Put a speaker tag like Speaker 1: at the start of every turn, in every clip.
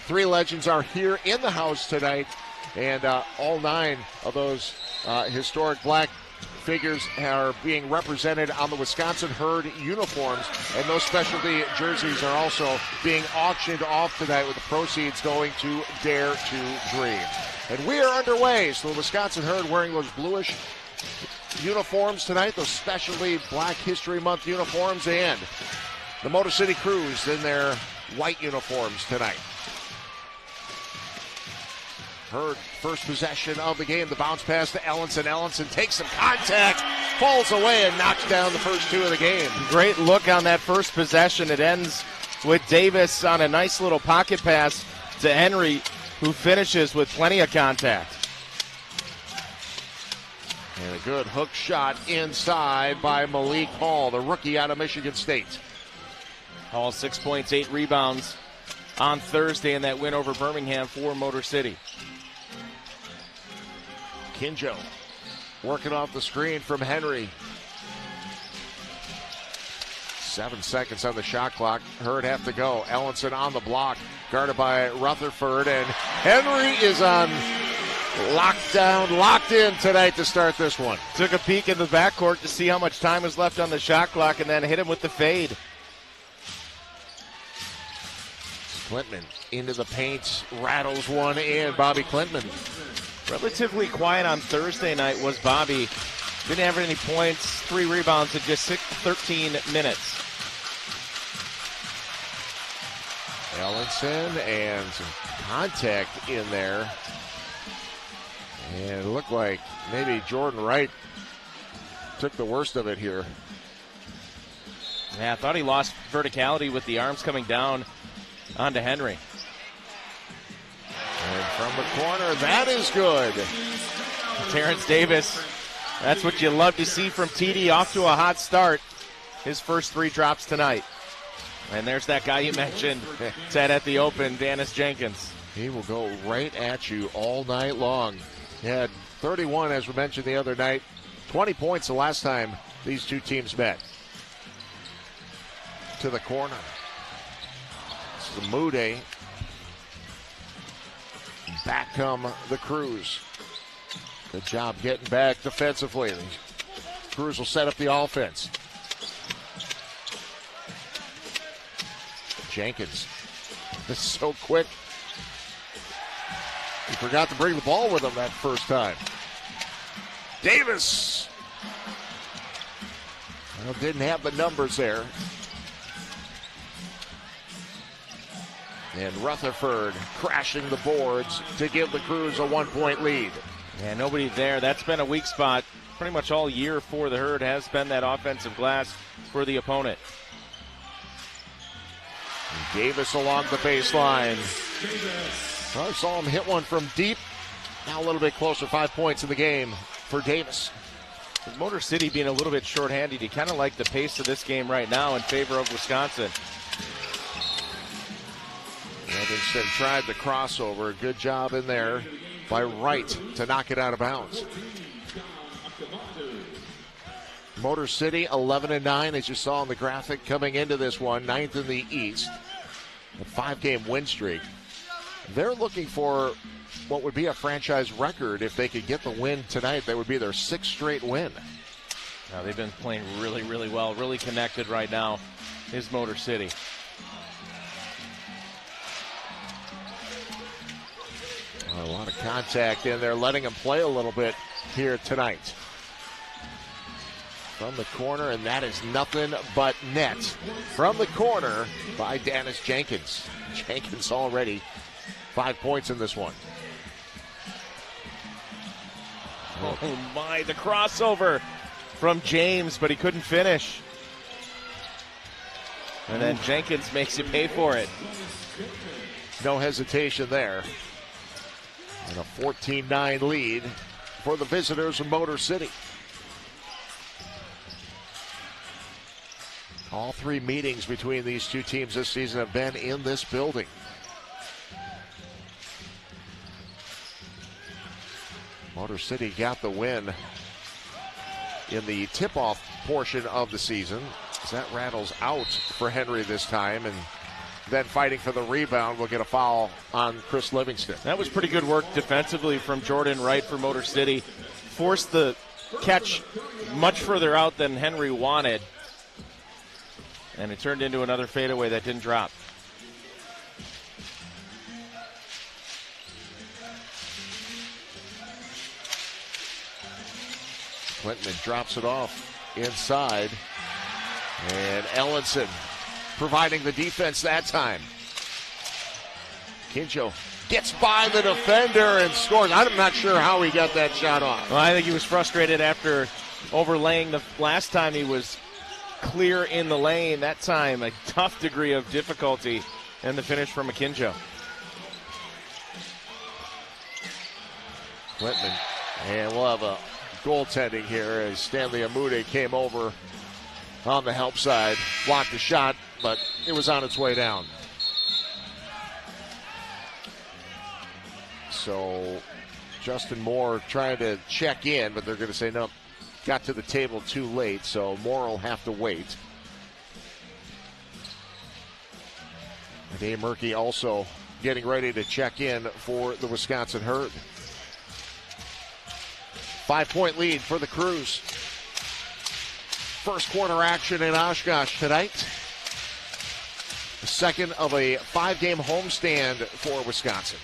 Speaker 1: three legends are here in the house tonight, and all 9 of those historic black figures are being represented on the Wisconsin Herd uniforms, and those specialty jerseys are also being auctioned off tonight with the proceeds going to Dare to Dream. And we are underway, so the Wisconsin Herd wearing those bluish uniforms tonight, those specialty Black History Month uniforms, and the Motor City Cruise in their white uniforms tonight. Herd first possession of the game. The bounce pass to Ellenson. Ellenson takes some contact, falls away, and knocks down the first 2 of the game.
Speaker 2: Great look on that first possession. It ends with Davis on a nice little pocket pass to Henry, who finishes with plenty of contact.
Speaker 1: And a good hook shot inside by Malik Hall, the rookie out of Michigan State.
Speaker 2: Hall 6 points, 8 rebounds on Thursday in that win over Birmingham for Motor City.
Speaker 1: Kinjo working off the screen from Henry. 7 seconds on the shot clock. Herd have to go. Ellenson on the block, guarded by Rutherford, and Henry is on locked in tonight to start this one.
Speaker 2: Took a peek in the backcourt to see how much time was left on the shot clock and then hit him with the fade.
Speaker 1: Klintman into the paint, rattles one in. Bobby Klintman.
Speaker 2: Relatively quiet on Thursday night was Bobby. Didn't have any points, 3 rebounds in just 13 minutes.
Speaker 1: Ellenson and some contact in there. And it looked like maybe Jordan Wright took the worst of it here.
Speaker 2: Yeah, I thought he lost verticality with the arms coming down onto Henry.
Speaker 1: And from the corner, that is good.
Speaker 2: Terrence Davis, that's what you love to see from TD, off to a hot start. His first 3 drops tonight. And there's that guy you mentioned, said at the open, Dennis Jenkins.
Speaker 1: He will go right at you all night long. He had 31, as we mentioned the other night, 20 points the last time these two teams met. To the corner. Samude. Back come the Crews. Good job getting back defensively. Crews will set up the offense. Jenkins. This is so quick. He forgot to bring the ball with him that first time. Davis. Well, didn't have the numbers there. And Rutherford crashing the boards to give the Crews a 1-point lead.
Speaker 2: Yeah, nobody there. That's been a weak spot pretty much all year for the Herd, has been that offensive glass for the opponent.
Speaker 1: And Davis along the baseline. Well, I saw him hit one from deep. Now a little bit closer, 5 points in the game for Davis.
Speaker 2: With Motor City being a little bit shorthanded, you kind of like the pace of this game right now in favor of Wisconsin.
Speaker 1: Evanston tried the crossover. Good job in there by Wright to knock it out of bounds. Motor City 11-9, as you saw in the graphic coming into this one, 9th in the East. A 5-game win streak. They're looking for what would be a franchise record if they could get the win tonight. That would be their 6th straight win.
Speaker 2: Now, they've been playing really, really well, really connected right now, is Motor City.
Speaker 1: A lot of contact in there, letting them play a little bit here tonight. From the corner, and that is nothing but net. From the corner by Dennis Jenkins. Jenkins already 5 points in this one.
Speaker 2: Oh my, the crossover from James, but he couldn't finish. And then Jenkins makes you pay for it.
Speaker 1: No hesitation there. And a 14-9 lead for the visitors of Motor City. All 3 meetings between these two teams this season have been in this building. Motor City got the win in the tip-off portion of the season. As that rattles out for Henry this time, and then fighting for the rebound, will get a foul on Chris Livingston.
Speaker 2: That was pretty good work defensively from Jordan Wright for Motor City. Forced the catch much further out than Henry wanted. And it turned into another fadeaway that didn't drop.
Speaker 1: Clinton drops it off inside. And Ellenson providing the defense that time. Kinjo gets by the defender and scores. I'm not sure how he got that shot off.
Speaker 2: Well, I think he was frustrated after overlaying the last time he was clear in the lane. That time, a tough degree of difficulty, and the finish from Akinjo.
Speaker 1: Clinton, and we'll have a goaltending here as Stanley Amude came over on the help side, blocked the shot, but it was on its way down. So Justin Moore trying to check in, but they're going to say no, got to the table too late, so Moore will have to wait. Dave Murky also getting ready to check in for the Wisconsin Herd. 5-point lead for the Crews. First quarter action in Oshkosh tonight. The second of a 5-game homestand for Wisconsin.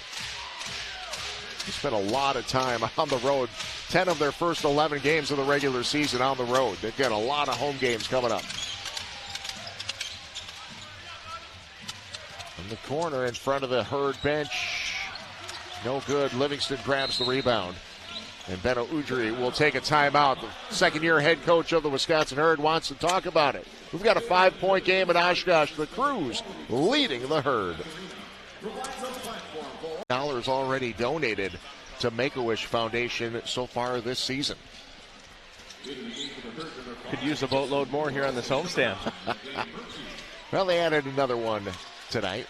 Speaker 1: They spent a lot of time on the road. 10 of their first 11 games of the regular season on the road. They've got a lot of home games coming up. In the corner in front of the Herd bench. No good. Livingston grabs the rebound. And Benno Udry will take a timeout. The second-year head coach of the Wisconsin Herd wants to talk about it. We've got a 5-point game at Oshkosh. The Crews leading the Herd. $1 already donated to Make-A-Wish Foundation so far this season.
Speaker 2: Could use a boatload more here on this homestand.
Speaker 1: Well, they added another one tonight.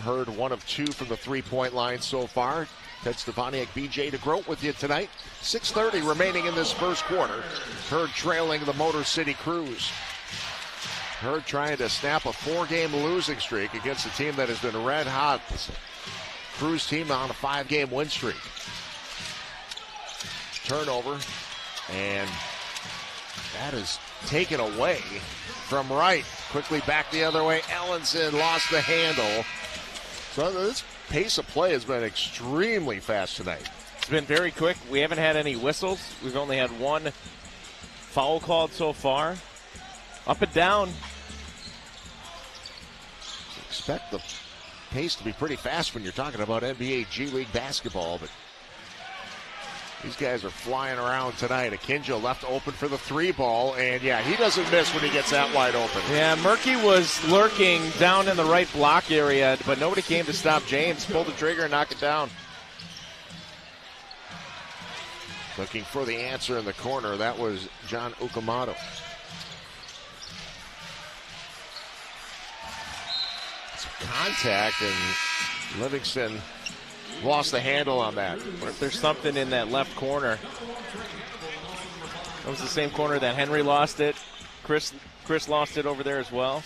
Speaker 1: Herd 1 of 2 from the 3-point line so far. Ted Stefaniak, BJ DeGroat with you tonight. 6:30 remaining in this first quarter. Herd trailing the Motor City Crews. Herd trying to snap a 4-game losing streak against a team that has been red hot. Crews team on a 5-game win streak. Turnover, and that is taken away from Wright. Quickly back the other way. Ellenson lost the handle. So this pace of play has been extremely fast tonight.
Speaker 2: It's been very quick. We haven't had any whistles. We've only had one foul called so far. Up and down.
Speaker 1: Expect the pace to be pretty fast when you're talking about NBA G League basketball, but these guys are flying around tonight. Akinjo left open for the 3 ball, and yeah, he doesn't miss when he gets that wide open.
Speaker 2: Yeah, Murky was lurking down in the right block area, but nobody came to stop James. Pulled the trigger and knocked it down.
Speaker 1: Looking for the answer in the corner. That was John Okamoto. Some contact, and Livingston lost the handle on that.
Speaker 2: Or if there's something in that left corner. That was the same corner that Henry lost it. Chris lost it over there as well.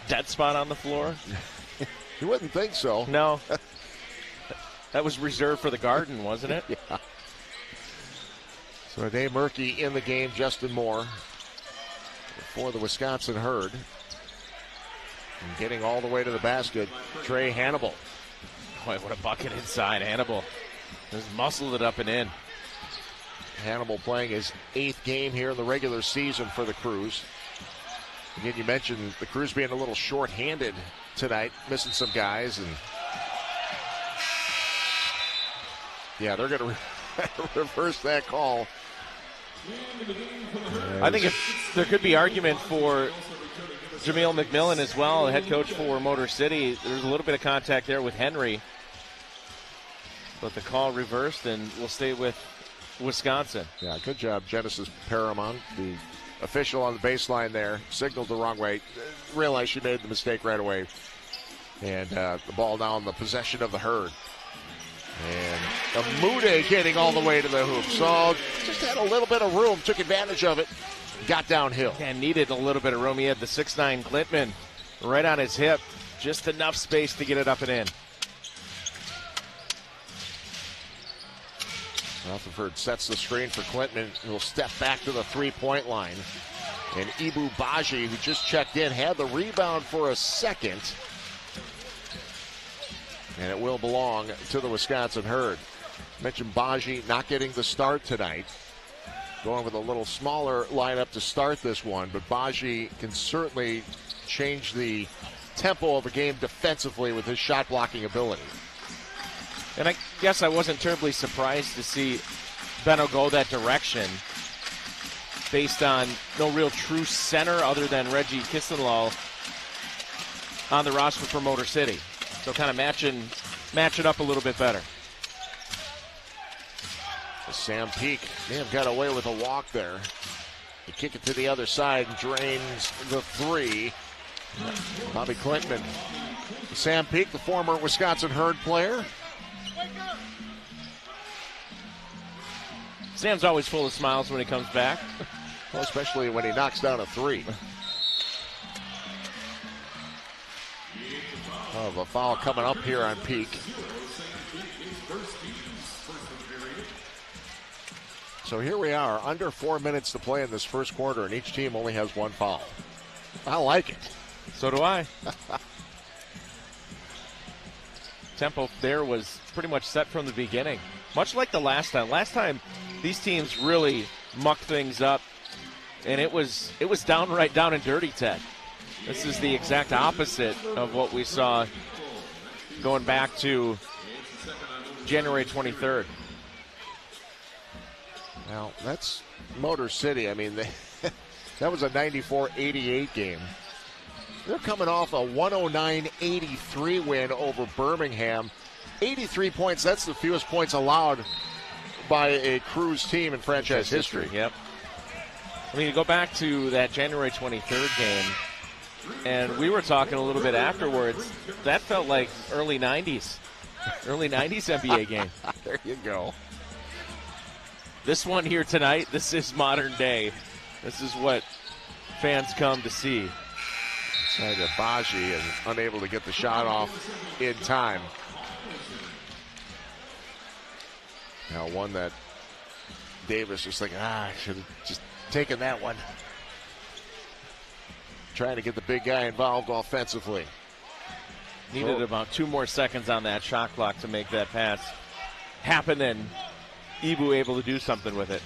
Speaker 2: Dead spot on the floor.
Speaker 1: You wouldn't think so.
Speaker 2: No. That was reserved for the Garden, wasn't it?
Speaker 1: Yeah. So Dave Murky in the game, Justin Moore for the Wisconsin Herd. And getting all the way to the basket, Trey Hannibal.
Speaker 2: Boy, what a bucket inside. Hannibal just muscled it up and in.
Speaker 1: Hannibal playing his 8th game here in the regular season for the Crews. Again, you mentioned the Crews being a little short-handed tonight, missing some guys, and yeah, they're going to reverse that call.
Speaker 2: I think there could be argument for Jameel McMillan as well, the head coach for Motor City. There's a little bit of contact there with Henry, but the call reversed, and we'll stay with Wisconsin.
Speaker 1: Yeah, good job, Genesis Paramount, the official on the baseline there, signaled the wrong way. Realized she made the mistake right away, and the ball now in the possession of the Herd. And Amude getting all the way to the hoop. So just had a little bit of room, took advantage of it, got downhill.
Speaker 2: And needed a little bit of room. He had the 6'9" Glitman right on his hip. Just enough space to get it up and in.
Speaker 1: Rutherford sets the screen for Clinton, who will step back to the three-point line. And Ibu Baji, who just checked in, had the rebound for a second. And it will belong to the Wisconsin Herd. Mentioned Baji not getting the start tonight. Going with a little smaller lineup to start this one, but Baji can certainly change the tempo of a game defensively with his shot blocking ability.
Speaker 2: And I guess I wasn't terribly surprised to see Benno go that direction based on no real true center other than Reggie Kissenlaw on the roster for Motor City. So kind of match it up a little bit better.
Speaker 1: Sam Peak may have got away with a walk there. They kick it to the other side and drains the three. Bobby Klintman. Sam Peak, the former Wisconsin Herd player.
Speaker 2: Sam's always full of smiles when he comes back.
Speaker 1: Well, especially when he knocks down a three. Oh, the foul coming up here on Peak. So here we are, under 4 minutes to play in this first quarter, and each team only has one foul. I like it.
Speaker 2: So do I. Tempo there was pretty much set from the beginning. Much like the last time. Last time, these teams really mucked things up, and it was downright down and dirty, Ted. This is the exact opposite of what we saw going back to January 23rd.
Speaker 1: Now, that's Motor City. I mean, that was a 94-88 game. They're coming off a 109-83 win over Birmingham. 83 points, that's the fewest points allowed by a Cruise team in franchise history.
Speaker 2: Yep. I mean, you go back to that January 23rd game, and we were talking a little bit afterwards. That felt like early 90s NBA game.
Speaker 1: There you go.
Speaker 2: This one here tonight, this is modern day. This is what fans come to see.
Speaker 1: Inside to Baji and unable to get the shot off in time. Now one that Davis was thinking, I should have just taken that one. Trying to get the big guy involved offensively.
Speaker 2: Needed about 2 more seconds on that shot clock to make that pass happen, and Ibu able to do something with it.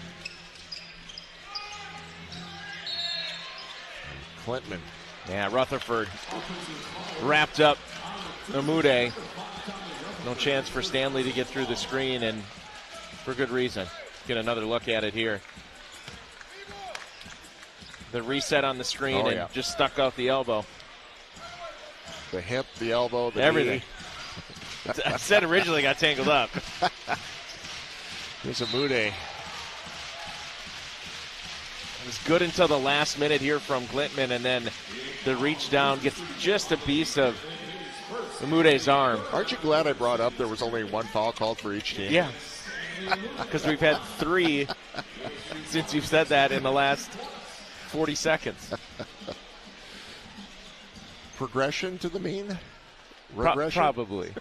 Speaker 1: Klintman.
Speaker 2: Yeah, Rutherford wrapped up Amude. No chance for Stanley to get through the screen, and for good reason. Get another look at it here. The reset on the screen and just stuck out the elbow.
Speaker 1: The hip, the elbow, the
Speaker 2: everything. I said originally got tangled up.
Speaker 1: Here's Amude.
Speaker 2: It was good until the last minute here from Klintman, and then the reach down gets just a piece of Amude's arm.
Speaker 1: Aren't you glad I brought up there was only one foul called for each team?
Speaker 2: Yeah, because we've had 3 since you've said that in the last 40 seconds.
Speaker 1: Progression to the mean? Regression?
Speaker 2: Probably.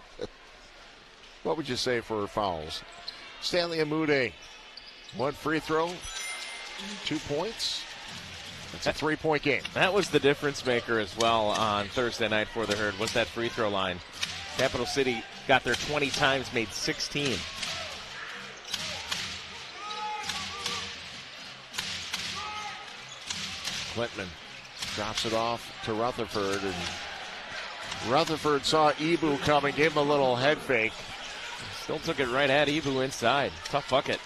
Speaker 1: What would you say for fouls? Stanley Amude, 1 free throw, 2 points. It's a 3-point game.
Speaker 2: That was the difference maker as well on Thursday night for the Herd, was that free throw line. Capital City got there 20 times, made 16.
Speaker 1: Klintman drops it off to Rutherford, and Rutherford saw Ibu coming, gave him a little head fake.
Speaker 2: Still took it right at Ibu inside. Tough bucket.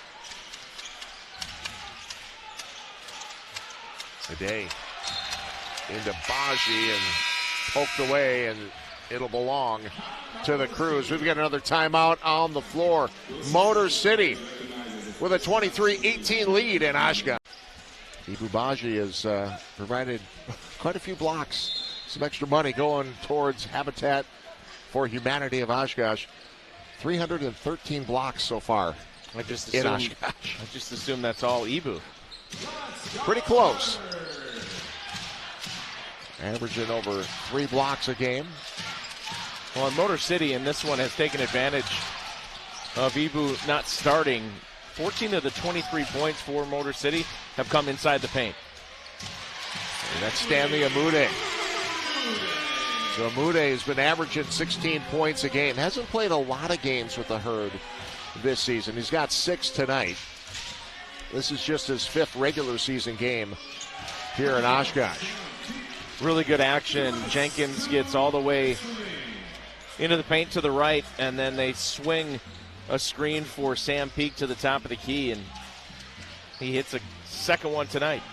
Speaker 1: Today into Baji and poked away, and it'll belong to the Cruise. We've got another timeout on the floor. Motor City with a 23-18 lead in Oshkosh. Ibu Baji has provided quite a few blocks. Some extra money going towards Habitat for Humanity of Oshkosh. 313 blocks so far
Speaker 2: I just
Speaker 1: in Oshkosh.
Speaker 2: I just assume that's all Ibu.
Speaker 1: Pretty close. averaging over 3 blocks a game.
Speaker 2: Well, and Motor City in this one has taken advantage of Ibu not starting. 14 of the 23 points for Motor City have come inside the paint.
Speaker 1: And that's Stanley Amude. So Amude has been averaging 16 points a game. Hasn't played a lot of games with the Herd this season. He's got 6 tonight. This is just his 5th regular season game here in Oshkosh.
Speaker 2: Really good action. Jenkins gets all the way into the paint to the right, and then they swing a screen for Sam Peak to the top of the key, and he hits a second one tonight.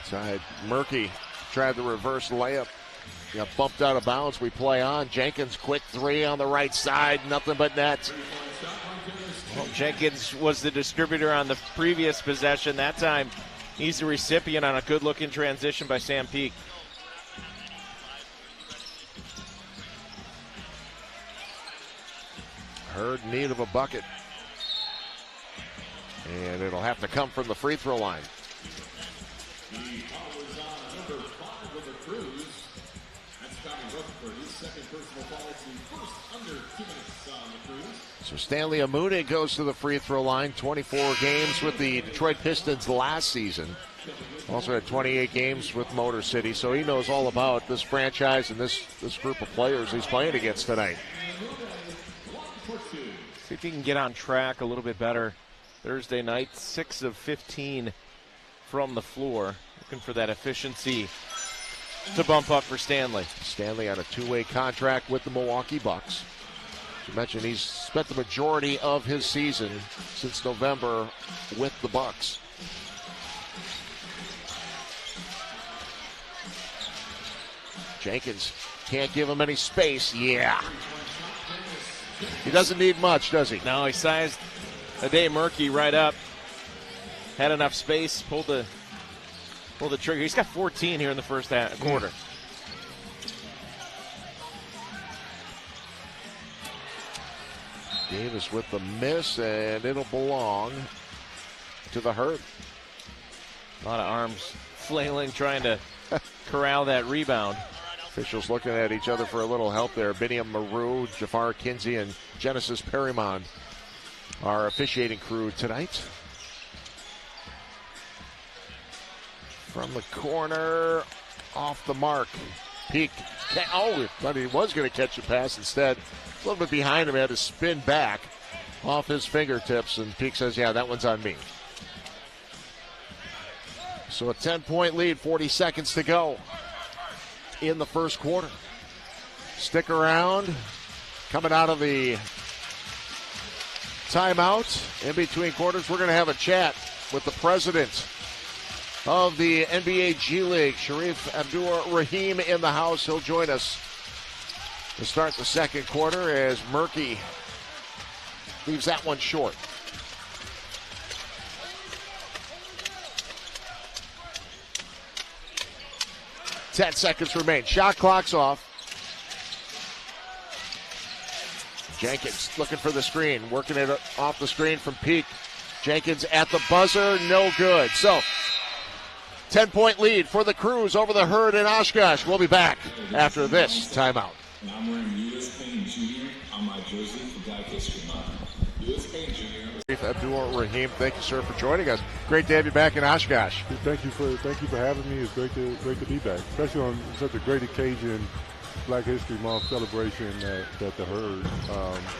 Speaker 1: Side Murky tried the reverse layup. Got bumped out of bounds. We play on. Jenkins, quick 3 on the right side. Nothing but net.
Speaker 2: Well, Jenkins was the distributor on the previous possession. That time, he's the recipient on a good-looking transition by Sam Peak.
Speaker 1: Herd in need of a bucket. And it'll have to come from the free throw line. So Stanley Amude goes to the free throw line. 24 games with the Detroit Pistons last season. Also had 28 games with Motor City. So he knows all about this franchise and this group of players he's playing against tonight.
Speaker 2: See if he can get on track a little bit better Thursday night. 6 of 15 from the floor. Looking for that efficiency to bump up for Stanley.
Speaker 1: Stanley on a 2-way contract with the Milwaukee Bucks. As you mentioned, he's spent the majority of his season since November with the Bucks. Jenkins can't give him any space. Yeah. He doesn't need much, does he?
Speaker 2: No, he sized Ade Murky right up. Had enough space, pulled the trigger. He's got 14 here in the first quarter.
Speaker 1: Davis with the miss, and it'll belong to the Herd.
Speaker 2: A lot of arms flailing, trying to corral that rebound.
Speaker 1: Officials looking at each other for a little help there. Biniam Maru, Jafar Kinsey, and Genesis Perrimon, our officiating crew tonight. From the corner, off the mark. Peak. Oh, thought he was going to catch a pass. Instead, a little bit behind him, had to spin back off his fingertips, and Peak says, yeah, that one's on me. So a 10-point lead, 40 seconds to go in the first quarter. Stick around. Coming out of the timeout, in between quarters, we're going to have a chat with the president of the NBA G League, Sharif Abdur-Rahim, in the house. He'll join us to start the second quarter as Murky leaves that one short. Ten seconds remain. Shot clock's off. Jenkins looking for the screen, working it off the screen from Peak. Jenkins at the buzzer, no good. So, 10-point lead for the Crews over the Herd in Oshkosh. We'll be back after this timeout.
Speaker 3: And I'm wearing U.S. Payne Jr. on my jersey for Black History Month. U.S. Payne Jr.
Speaker 1: Abdur-Rahim, thank you, sir, for joining us. Great to have you back in Oshkosh.
Speaker 4: Thank you for having me. It's great to be back, especially on such a great occasion, Black History Month celebration that the Herd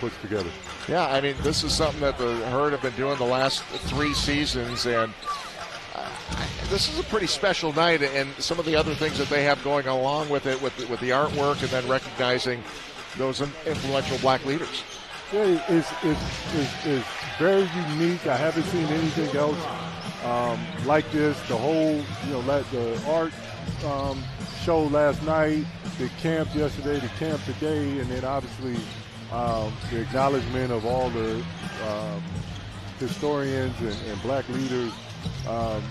Speaker 4: puts together.
Speaker 1: Yeah, I mean, this is something that the Herd have been doing the last 3 seasons, and this is a pretty special night, and some of the other things that they have going along with it, with the artwork, and then recognizing those influential Black leaders.
Speaker 4: Yeah, it's very unique. I haven't seen anything else like this. The whole, the art show last night, the camp yesterday, the camp today, and then obviously the acknowledgement of all the historians and Black leaders.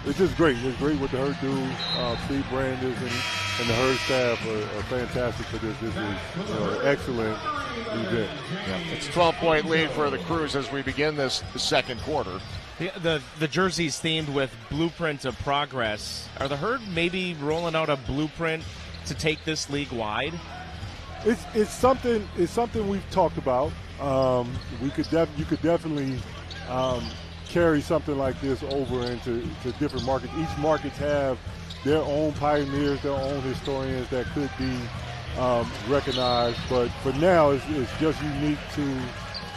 Speaker 4: It's just great. It's great what the Herd do. Steve Brandis and the Herd staff are fantastic for this. This is an excellent event.
Speaker 1: Yeah. It's a 12-point lead for the Crews as we begin this second quarter.
Speaker 2: The jersey's themed with blueprint of progress. Are the Herd maybe rolling out a blueprint to take this league wide?
Speaker 4: It's something we've talked about. You could definitely carry something like this over into different markets. Each market have their own pioneers, their own historians that could be recognized. But for now, it's just unique to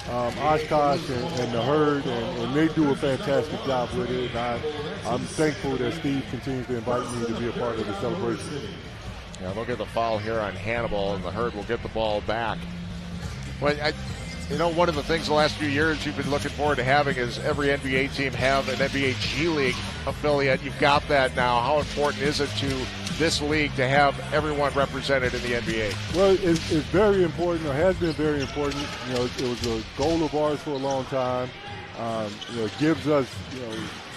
Speaker 4: Oshkosh and the Herd, and they do a fantastic job with it. And I'm thankful that Steve continues to invite me to be a part of the celebration.
Speaker 1: Yeah, they'll get the foul here on Hannibal, and the Herd will get the ball back. Well, one of the things the last few years you've been looking forward to having is every NBA team have an NBA G League affiliate. You've got that now. How important is it to this league to have everyone represented in the NBA?
Speaker 4: Well, it's very important, or has been very important. It was a goal of ours for a long time. It gives us,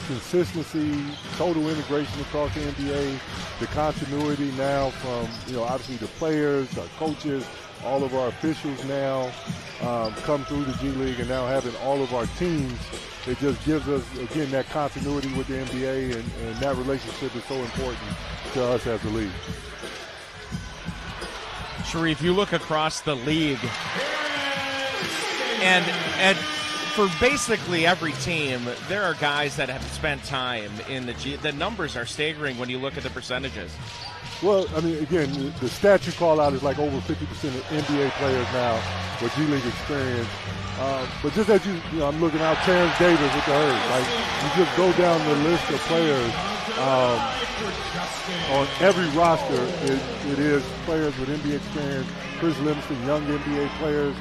Speaker 4: consistency, total integration across the NBA, the continuity now from, obviously the players, our coaches, all of our officials now come through the G League, and now having all of our teams, it just gives us, again, that continuity with the NBA, and that relationship is so important to us as a league.
Speaker 2: Sharif, you look across the league, and for basically every team, there are guys that have spent time in the G. The numbers are staggering when you look at the percentages.
Speaker 4: Well, I mean, again, the stat you call out is like over 50% of NBA players now with G League experience. But just as I'm looking out, Terrence Davis with the Herd. Like, you just go down the list of players on every roster. It is players with NBA experience. Chris Livingston, young NBA players.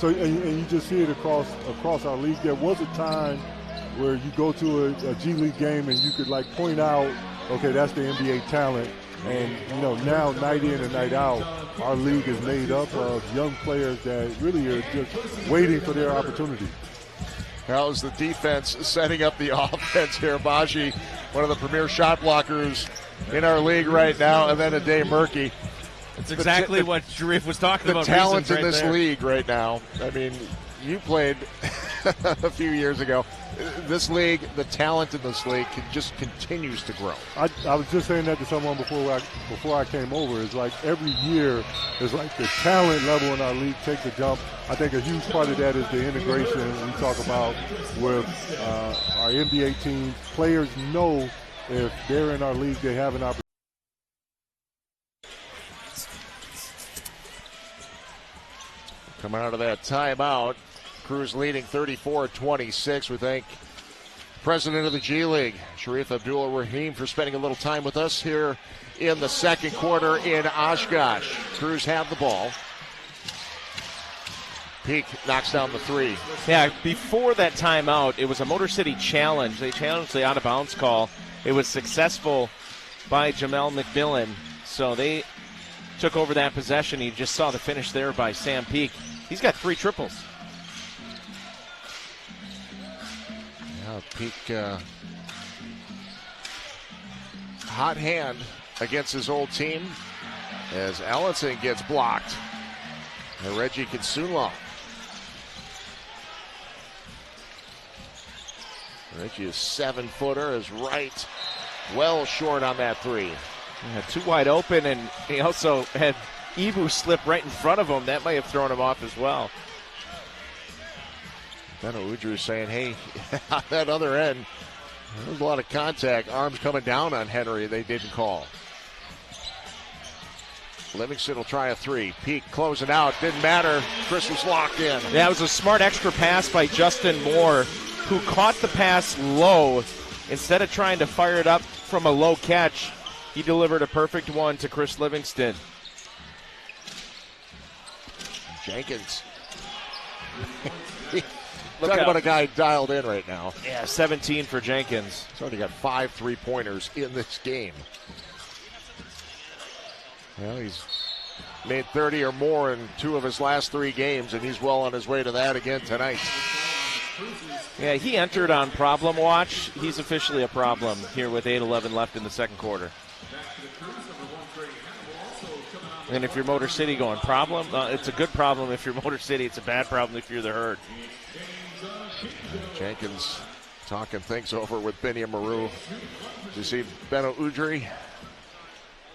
Speaker 4: And you just see it across our league. There was a time where you go to a G League game and you could point out, okay, that's the NBA talent. And now night in and night out, our league is made up of young players that really are just waiting for their opportunity.
Speaker 1: How's the defense setting up the offense here? Baji, one of the premier shot blockers in our league right now, and then Ade Murky.
Speaker 2: It's exactly what Sharif was talking about.
Speaker 1: The talent in
Speaker 2: right
Speaker 1: this
Speaker 2: there.
Speaker 1: league right now. I mean, you played a few years ago. This league, the talent in this league just continues to grow.
Speaker 4: I was just saying that to someone before I came over. It's like every year is like the talent level in our league takes a jump. I think a huge part of that is the integration we talk about with our NBA teams. Players know if they're in our league, they have an opportunity.
Speaker 1: Coming out of that timeout, Cruz leading 34-26. We thank President of the G League, Sharif Abdul-Rahim, for spending a little time with us here in the second quarter in Oshkosh. Cruz have the ball. Peak knocks down the three.
Speaker 2: Yeah, before that timeout, it was a Motor City challenge. They challenged the out-of-bounds call. It was successful by Jamel McMillan, so they took over that possession. You just saw the finish there by Sam Peak. He's got 3 triples.
Speaker 1: Yeah, Peak, hot hand against his old team as Ellison gets blocked. And Reggie Kinsunlaw. Reggie is 7-footer, is right, well short on that three.
Speaker 2: Yeah, 2 wide open, and he also had Ibu slip right in front of him. That may have thrown him off as well.
Speaker 1: Benno Udru saying, hey, on that other end, there was a lot of contact. Arms coming down on Henry. They didn't call. Livingston will try a 3. Peak closing out. Didn't matter. Chris was locked in.
Speaker 2: Yeah, it was a smart extra pass by Justin Moore, who caught the pass low. Instead of trying to fire it up from a low catch, he delivered a perfect one to Chris Livingston.
Speaker 1: Jenkins. Talk about a guy dialed in right now.
Speaker 2: Yeah, 17 for Jenkins.
Speaker 1: He's already got 5 3-pointers in this game. Well, he's made 30 or more in 2 of his last 3 games, and he's well on his way to that again tonight.
Speaker 2: Yeah, he entered on problem watch. He's officially a problem here with 8:11 left in the second quarter. And if you're Motor City going problem, it's a good problem if you're Motor City. It's a bad problem if you're the Herd.
Speaker 1: Jenkins talking things over with Benny Maru. You see Beno Udrih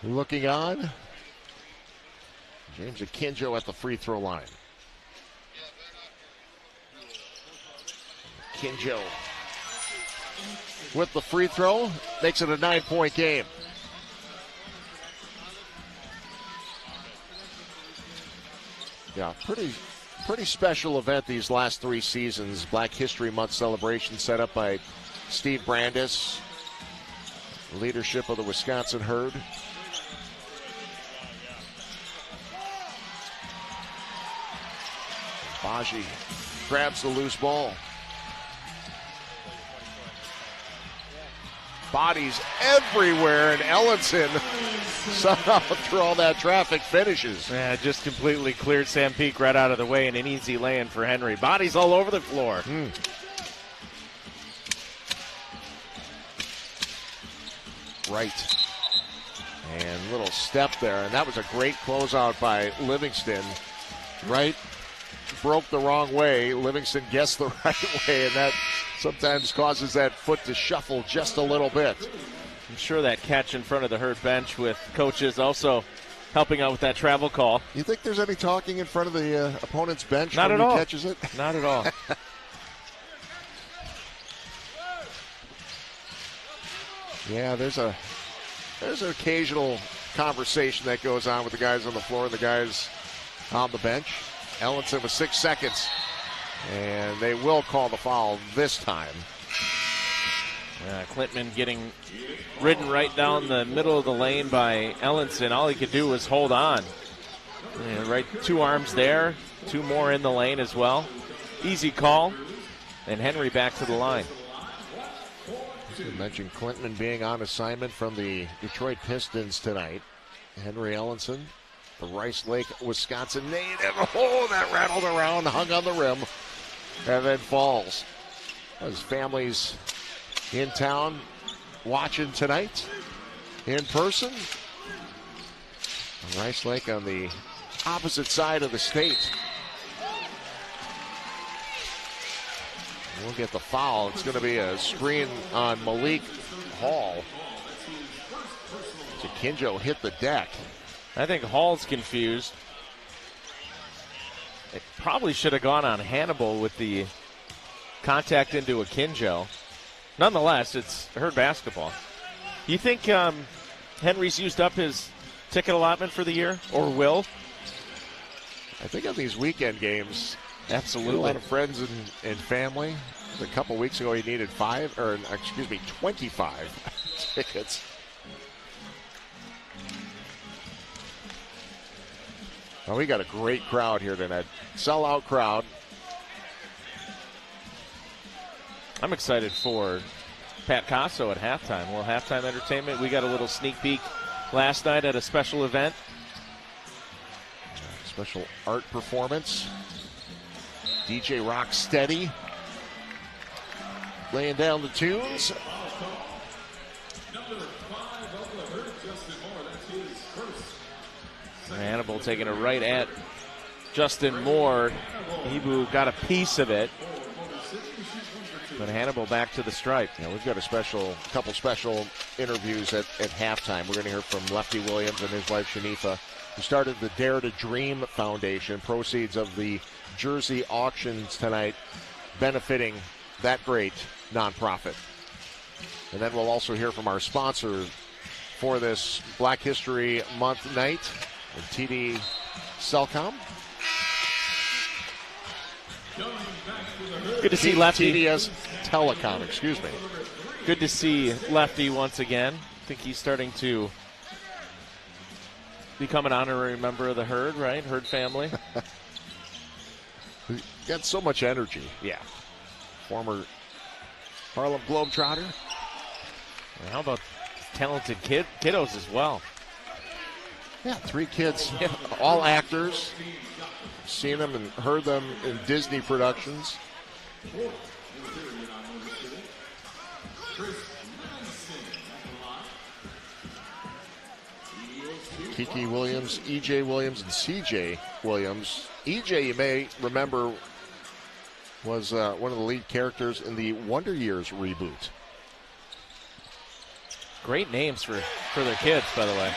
Speaker 1: looking on. James Akinjo at the free throw line. Akinjo with the free throw makes it a 9-point game. Yeah, pretty special event these last 3 seasons. Black History Month celebration set up by Steve Brandis, leadership of the Wisconsin Herd. Baji grabs the loose ball. Bodies everywhere, and Ellenson somehow through all that traffic finishes.
Speaker 2: Yeah, just completely cleared Sam Peak right out of the way, and an easy lay-in for Henry. Bodies all over the floor.
Speaker 1: Right. And little step there, and that was a great closeout by Livingston. Right broke the wrong way. Livingston guessed the right way, and that sometimes causes that foot to shuffle just a little bit.
Speaker 2: I'm sure that catch in front of the Herd bench with coaches also helping out with that travel call.
Speaker 1: You think there's any talking in front of the opponent's bench
Speaker 2: Not
Speaker 1: when
Speaker 2: at
Speaker 1: he
Speaker 2: all.
Speaker 1: catches it?
Speaker 2: Not at all.
Speaker 1: Yeah, there's an occasional conversation that goes on with the guys on the floor and the guys on the bench. Ellenson with 6 seconds, and they will call the foul this time.
Speaker 2: Klintman getting ridden right down the middle of the lane by Ellenson. All he could do was hold on. Right, 2 arms there, 2 more in the lane as well. Easy call, and Henry back to the line.
Speaker 1: You mentioned Klintman being on assignment from the Detroit Pistons tonight. Henry Ellenson, the Rice Lake, Wisconsin native. Oh, that rattled around, hung on the rim, and then falls. His family's in town watching tonight in person. Rice Lake on the opposite side of the state. We'll get the foul. It's going to be a screen on Malik Hall. Akinjo hit the deck.
Speaker 2: I think Hall's confused. It probably should have gone on Hannibal with the contact into Akinjo. Nonetheless, it's Herd basketball. You think Henry's used up his ticket allotment for the year, or will?
Speaker 1: I think on these weekend games,
Speaker 2: absolutely.
Speaker 1: A lot of friends and family. A couple weeks ago, he needed 25 tickets. Well, we got a great crowd here tonight. Sellout crowd.
Speaker 2: I'm excited for Pat Casso at halftime. Well, halftime entertainment. We got a little sneak peek last night at a special event.
Speaker 1: Special art performance. DJ Rocksteady laying down the tunes.
Speaker 2: Hannibal taking it right at Justin Moore. Ibu got a piece of it. But Hannibal back to the stripe.
Speaker 1: Yeah, we've got a couple special interviews at halftime. We're going to hear from Lefty Williams and his wife Shanifa, who started the Dare to Dream Foundation. Proceeds of the jersey auctions tonight benefiting that great nonprofit. And then we'll also hear from our sponsor for this Black History Month night, TD Cellcom.
Speaker 2: Good to see Lefty.
Speaker 1: TDS Telecom, excuse me.
Speaker 2: Good to see Lefty once again. I think he's starting to become an honorary member of the Herd, right? Herd family.
Speaker 1: Got so much energy.
Speaker 2: Yeah.
Speaker 1: Former Harlem Globetrotter.
Speaker 2: And how about talented kiddos as well?
Speaker 1: Yeah, 3 kids, all actors. Seen them and heard them in Disney productions. Kiki Williams, EJ Williams, and CJ Williams. EJ, you may remember, was one of the lead characters in the Wonder Years reboot.
Speaker 2: Great names for their kids, by the way.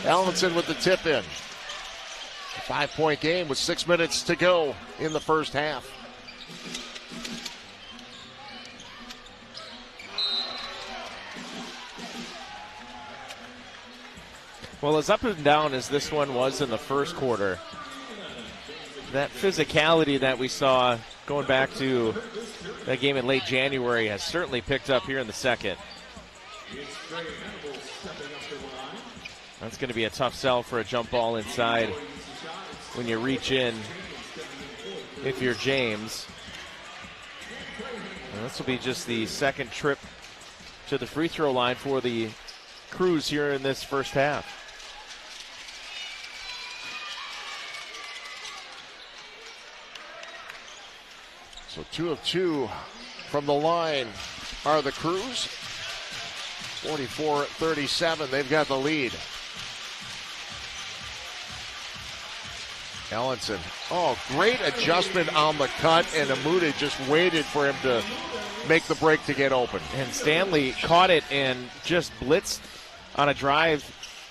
Speaker 1: Allenson with the tip in. A 5-point game with 6 minutes to go in the first half.
Speaker 2: Well, as up and down as this one was in the first quarter, that physicality that we saw going back to that game in late January has certainly picked up here in the second. That's going to be a tough sell for a jump ball inside when you reach in if you're James. And this will be just the second trip to the free throw line for the Crews here in this first half.
Speaker 1: So 2 of 2 from the line are the Crews. 44-37, they've got the lead. Allenson, great adjustment on the cut, and Amude just waited for him to make the break to get open.
Speaker 2: And Stanley caught it and just blitzed on a drive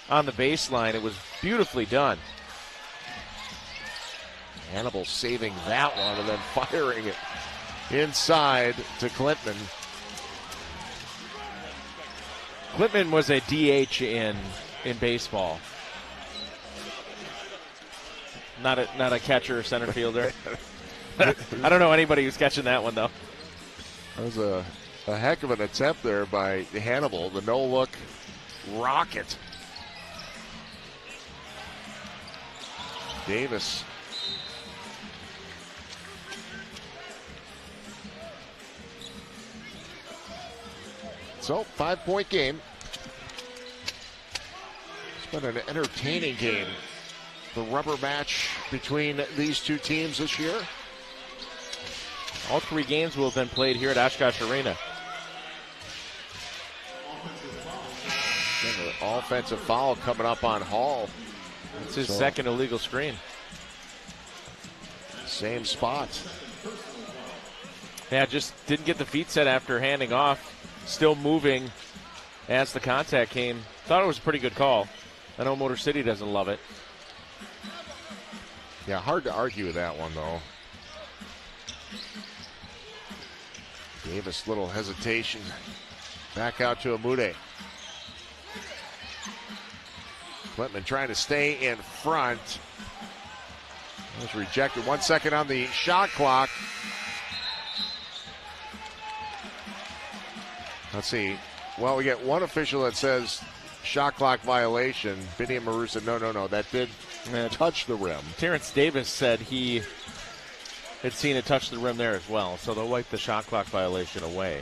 Speaker 2: on the baseline. It was beautifully done.
Speaker 1: Hannibal saving that one and then firing it inside to Klintman.
Speaker 2: Klintman was a DH in baseball. Not a catcher or center fielder. I don't know anybody who's catching that one, though.
Speaker 1: That was a heck of an attempt there by Hannibal. The no-look rocket. Davis. So, 5-point game. It's been an entertaining game. The rubber match between these two teams this year.
Speaker 2: All 3 games will have been played here at Oshkosh Arena.
Speaker 1: And an offensive foul coming up on Hall.
Speaker 2: It's his second illegal screen.
Speaker 1: Same spot.
Speaker 2: Yeah, just didn't get the feet set after handing off. Still moving as the contact came. Thought it was a pretty good call. I know Motor City doesn't love it.
Speaker 1: Yeah, hard to argue with that one, though. Davis, little hesitation. Back out to Amude. Klintman trying to stay in front. Was rejected. 1 second on the shot clock. Let's see. Well, we get one official that says shot clock violation. Vinny and Maru said, no, that did touch the rim.
Speaker 2: Terrence Davis said he had seen it touch the rim there as well, so they'll wipe the shot clock violation away.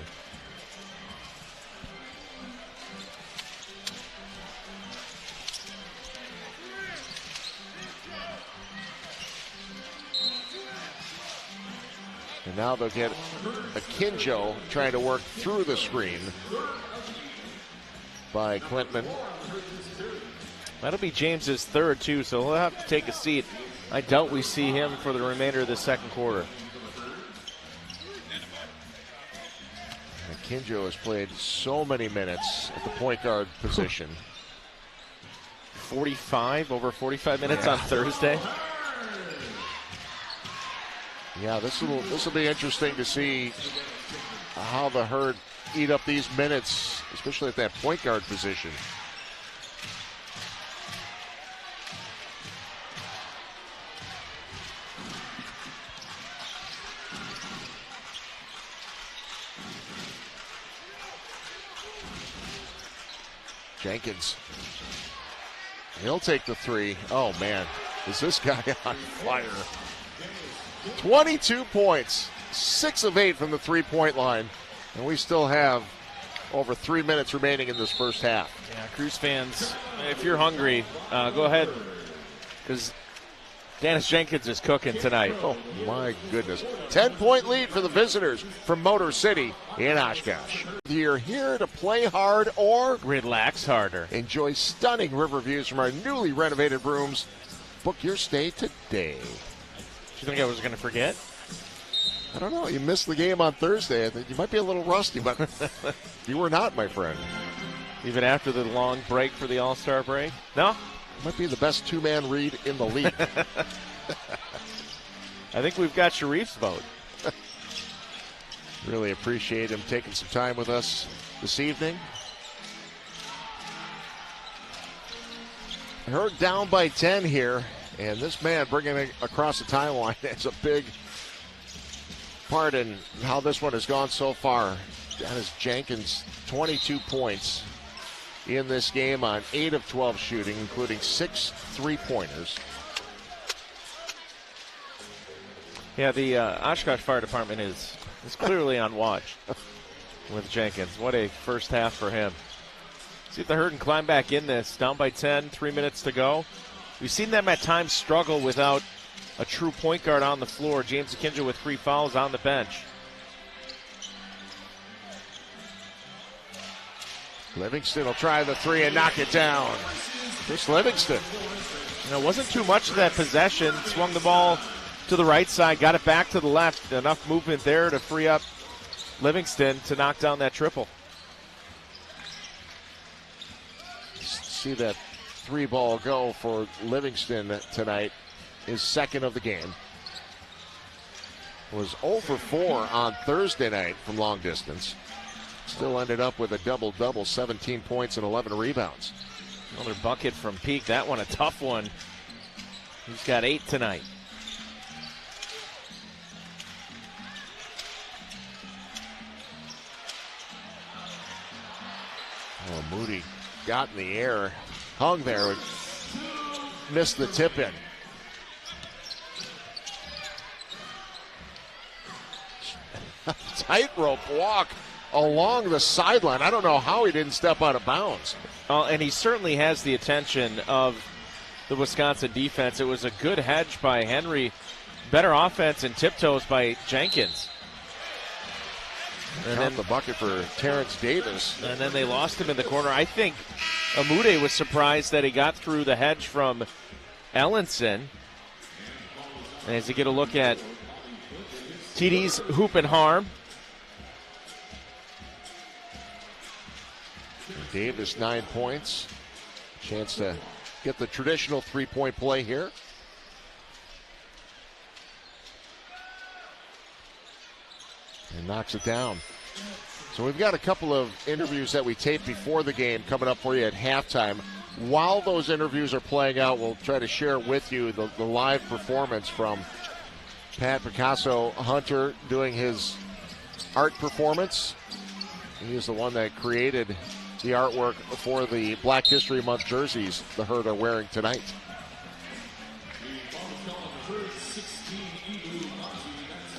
Speaker 1: And now they'll get Akinjo trying to work through the screen by Klintman.
Speaker 2: That'll be James's third, too, so he'll have to take a seat. I doubt we see him for the remainder of the second quarter.
Speaker 1: Akinjo has played so many minutes at the point guard position.
Speaker 2: over 45 minutes on Thursday.
Speaker 1: Yeah, this will be interesting to see how the Herd eat up these minutes, especially at that point guard position. Jenkins. He'll take the three. Oh, man. Is this guy on fire? 22 points. 6 of 8 from the three-point line. And we still have over 3 minutes remaining in this first half.
Speaker 2: Yeah, Crews fans, if you're hungry, go ahead. Because Dennis Jenkins is cooking tonight.
Speaker 1: Oh, my goodness. 10-point lead for the visitors from Motor City in Oshkosh. You're here to play hard or
Speaker 2: relax harder.
Speaker 1: Enjoy stunning river views from our newly renovated rooms. Book your stay today.
Speaker 2: You think I was going to forget?
Speaker 1: I don't know. You missed the game on Thursday. I think you might be a little rusty, but you were not, my friend.
Speaker 2: Even after the long break for the All-Star break? No?
Speaker 1: Might be the best two-man read in the league.
Speaker 2: I think we've got Sharif's vote.
Speaker 1: Really appreciate him taking some time with us this evening. Herd down by 10 here, and this man bringing it across the timeline is a big part in how this one has gone so far. That is Jenkins, 22 points in this game on 8 of 12 shooting, including 6 3-pointers.
Speaker 2: Yeah, the Oshkosh Fire Department is clearly on watch with Jenkins. What a first half for him. See if the Herd can climb back in this. Down by 10, 3 minutes to go. We've seen them at times struggle without a true point guard on the floor. James Akinja with 3 fouls on the bench.
Speaker 1: Livingston will try the 3 and knock it down. Chris Livingston.
Speaker 2: It wasn't too much of that possession. Swung the ball to the right side, got it back to the left. Enough movement there to free up Livingston to knock down that triple.
Speaker 1: See that 3 ball go for Livingston tonight. His second of the game. Was 0 for 4 on Thursday night from long distance. Still ended up with a double-double, 17 points and 11 rebounds.
Speaker 2: Another bucket from Peak. That one a tough one. He's got 8 tonight.
Speaker 1: Oh, Moody got in the air, hung there, and missed the tip in. Tightrope walk along the sideline. I don't know how he didn't step out of bounds.
Speaker 2: And he certainly has the attention of the Wisconsin defense. It was a good hedge by Henry. Better offense and tiptoes by Jenkins.
Speaker 1: And then the bucket for Terrence Davis.
Speaker 2: And then they lost him in the corner. I think Amude was surprised that he got through the hedge from Ellenson. And as you get a look at TD's hoop and harm.
Speaker 1: Davis, 9 points. Chance to get the traditional 3-point play here. And knocks it down. So we've got a couple of interviews that we taped before the game coming up for you at halftime. While those interviews are playing out, we'll try to share with you the live performance from Pat Picasso Hunter doing his art performance. He is the one that created the artwork for the Black History Month jerseys the Herd are wearing tonight.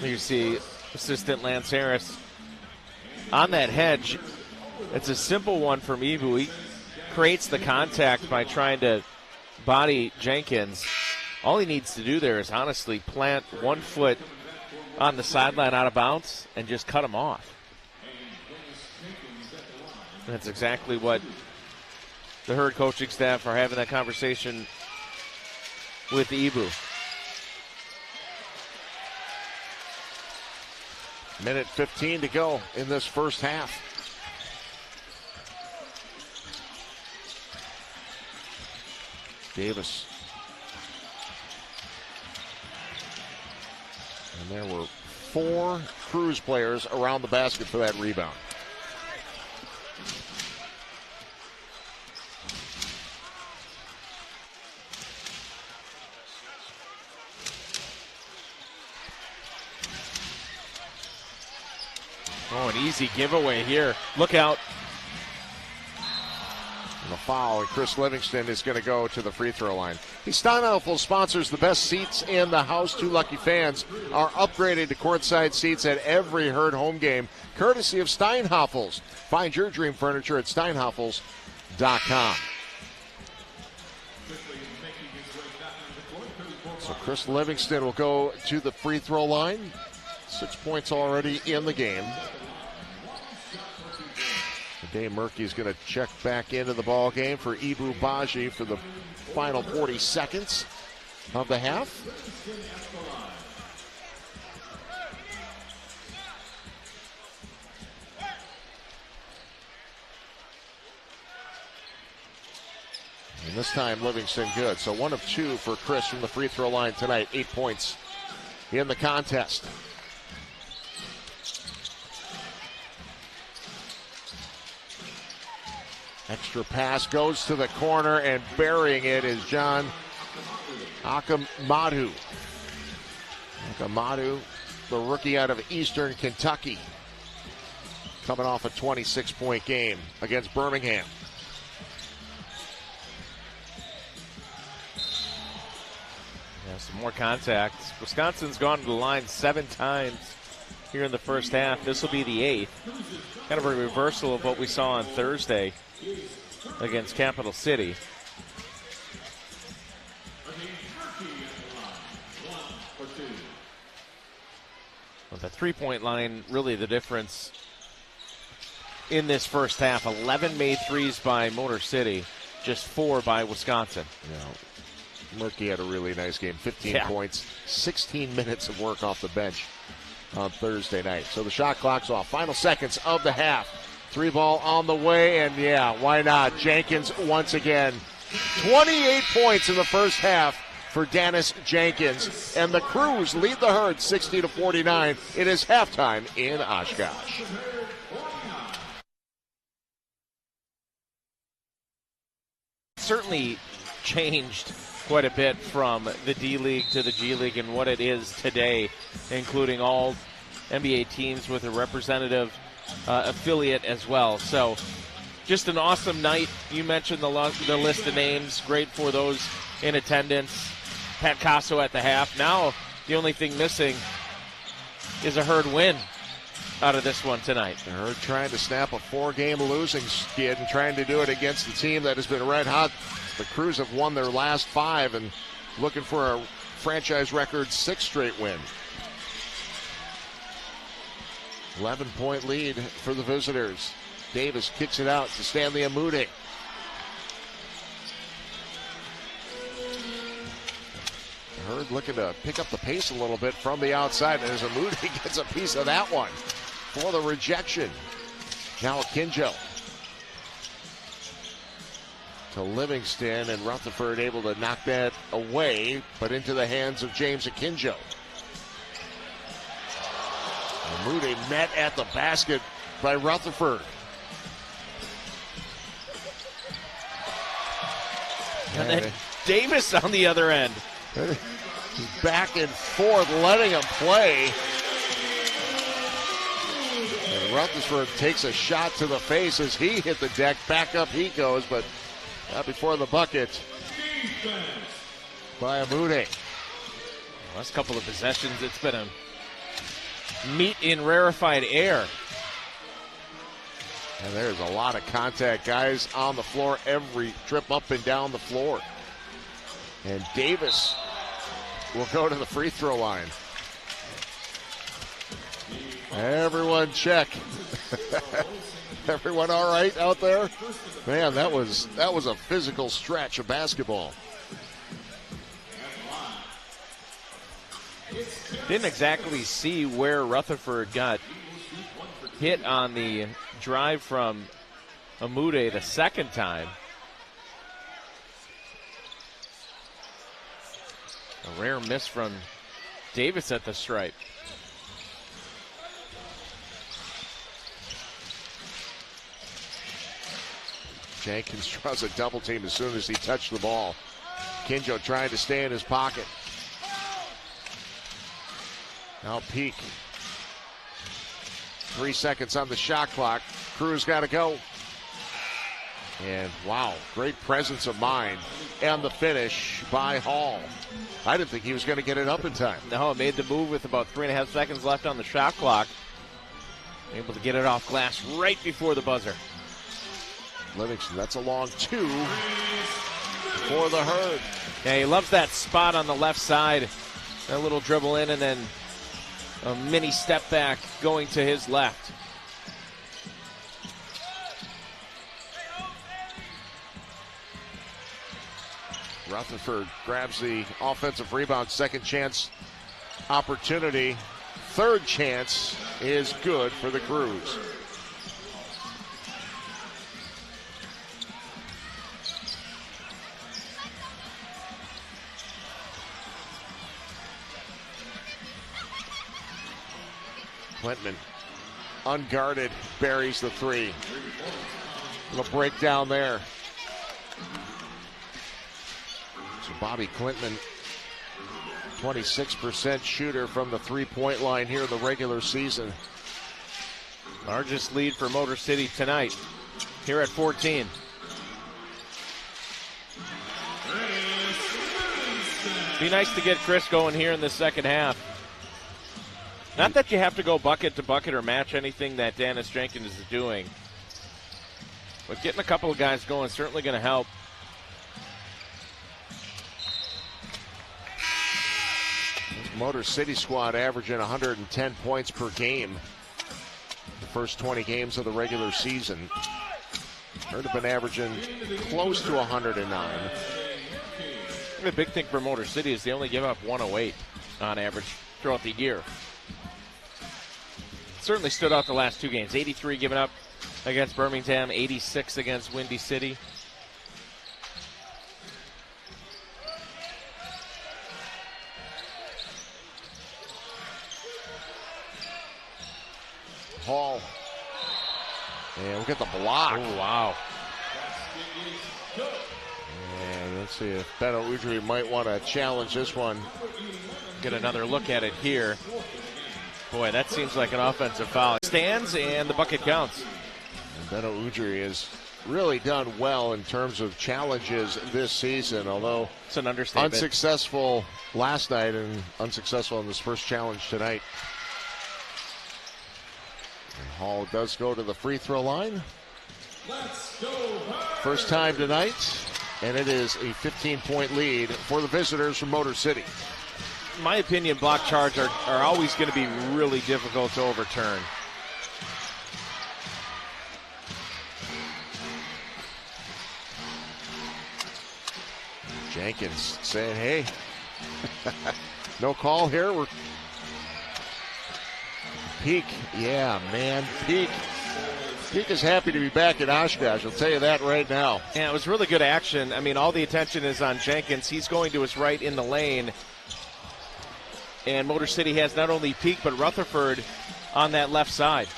Speaker 2: You see assistant Lance Harris on that hedge. It's a simple one from Ibu. He creates the contact by trying to body Jenkins. All he needs to do there is honestly plant 1 foot on the sideline out of bounds and just cut him off. That's exactly what the Herd coaching staff are having that conversation with Ibu.
Speaker 1: Minute 15 to go in this first half. Davis. And there were 4 Cruise players around the basket for that rebound.
Speaker 2: Oh, an easy giveaway here. Look out.
Speaker 1: And a foul, and Chris Livingston is going to go to the free throw line. The Steinhoffel sponsors the best seats in the house. 2 lucky fans are upgraded to courtside seats at every Herd home game, courtesy of Steinhoffels. Find your dream furniture at steinhoffels.com. So Chris Livingston will go to the free throw line. 6 points already in the game. Dave Murphy is going to check back into the ball game for Ibu Baji for the final 40 seconds of the half. And this time Livingston good. So 1 of 2 for Chris from the free throw line tonight. 8 points in the contest. Extra pass goes to the corner, and burying it is John Akamadu. Akamadu, the rookie out of Eastern Kentucky, coming off a 26-point game against Birmingham.
Speaker 2: Yeah, some more contact. Wisconsin's gone to the line 7 times here in the first half. This will be the 8th. Kind of a reversal of what we saw on Thursday against Capital City. With the 3-point line, really the difference in this first half. 11 made threes by Motor City, just 4 by Wisconsin.
Speaker 1: Yeah. Murky had a really nice game. 15 points, 16 minutes of work off the bench on Thursday night. So the shot clock's off. Final seconds of the half. 3 ball on the way, and yeah, why not? Jenkins once again. 28 points in the first half for Dennis Jenkins. And the Crews lead the herd 60-49. It is halftime in Oshkosh.
Speaker 2: Certainly changed quite a bit from the D-League to the G-League and what it is today, including all NBA teams with a representative affiliate as well. So just an awesome night. You mentioned the list of names. Great for those in attendance. Pat Casso at the half. Now the only thing missing is a Herd win out of this one tonight.
Speaker 1: The Herd trying to snap a 4-game losing skid and trying to do it against a team that has been red hot. The Crews have won their last 5 and looking for a franchise record 6th straight win. 11-point lead for the visitors. Davis kicks it out to Stanley Amude. Herd looking to pick up the pace a little bit from the outside, and as Amude gets a piece of that one for the rejection. Now Akinjo to Livingston, and Rutherford able to knock that away, but into the hands of James Akinjo. Amude met at the basket by Rutherford.
Speaker 2: And then Davis on the other end.
Speaker 1: Back and forth, letting him play. And Rutherford takes a shot to the face as he hit the deck. Back up he goes, but not before the bucket by Amude.
Speaker 2: Last couple of possessions, it's been a meet in rarefied air.
Speaker 1: And there's a lot of contact, guys on the floor, every trip up and down the floor. And Davis will go to the free throw line. Everyone check. Everyone all right out there? Man, that was a physical stretch of basketball.
Speaker 2: Didn't exactly see where Rutherford got hit on the drive from Amude the second time. A rare miss from Davis at the stripe.
Speaker 1: Jenkins draws a double team as soon as he touched the ball. Kinjo trying to stay in his pocket. Now Peak. 3 seconds on the shot clock. Crews got to go. And wow, great presence of mind. And the finish by Hall. I didn't think he was going to get it up in time.
Speaker 2: No, it made the move with about 3.5 seconds left on the shot clock. Able to get it off glass right before the buzzer.
Speaker 1: Livingston, that's a long 2 for the Herd.
Speaker 2: Yeah, he loves that spot on the left side. A little dribble in and then a mini step back going to his left.
Speaker 1: Rutherford grabs the offensive rebound, second chance opportunity. Third chance is good for the Crews. Klintman, unguarded, buries the three. Little breakdown there. So Bobby Klintman, 26% shooter from the three-point line here in the regular season.
Speaker 2: Largest lead for Motor City tonight, here at 14. Be nice to get Chris going here in the second half. Not that you have to go bucket to bucket or match anything that Dennis Jenkins is doing, but getting a couple of guys going is certainly going to help.
Speaker 1: Motor City squad averaging 110 points per game the first 20 games of the regular season. Heard have been averaging close to 109.
Speaker 2: The big thing for Motor City is they only give up 108 on average throughout the year. Certainly stood out the last two games. 83 given up against Birmingham, 86 against Windy City.
Speaker 1: Hall. And we'll get the block.
Speaker 2: Oh, wow.
Speaker 1: And let's see if Beto Udry might want to challenge this one.
Speaker 2: Get another look at it here. Boy, that seems like an offensive foul. Stands and the bucket counts.
Speaker 1: And Beto Udry has really done well in terms of challenges this season, although
Speaker 2: it's an understatement.
Speaker 1: Unsuccessful last night and unsuccessful in this first challenge tonight. And Hall does go to the free throw line. First time tonight, and it is a 15-point lead for the visitors from Motor City.
Speaker 2: In my opinion, block charge are always going to be really difficult to overturn.
Speaker 1: Jenkins saying, hey, no call here. We're Peak, yeah, man, Peak is happy to be back in Oshkosh. I'll tell you that right now.
Speaker 2: Yeah, it was really good action. I mean, all the attention is on Jenkins. He's going to his right in the lane. And Motor City has not only Peak, but Rutherford on that left side.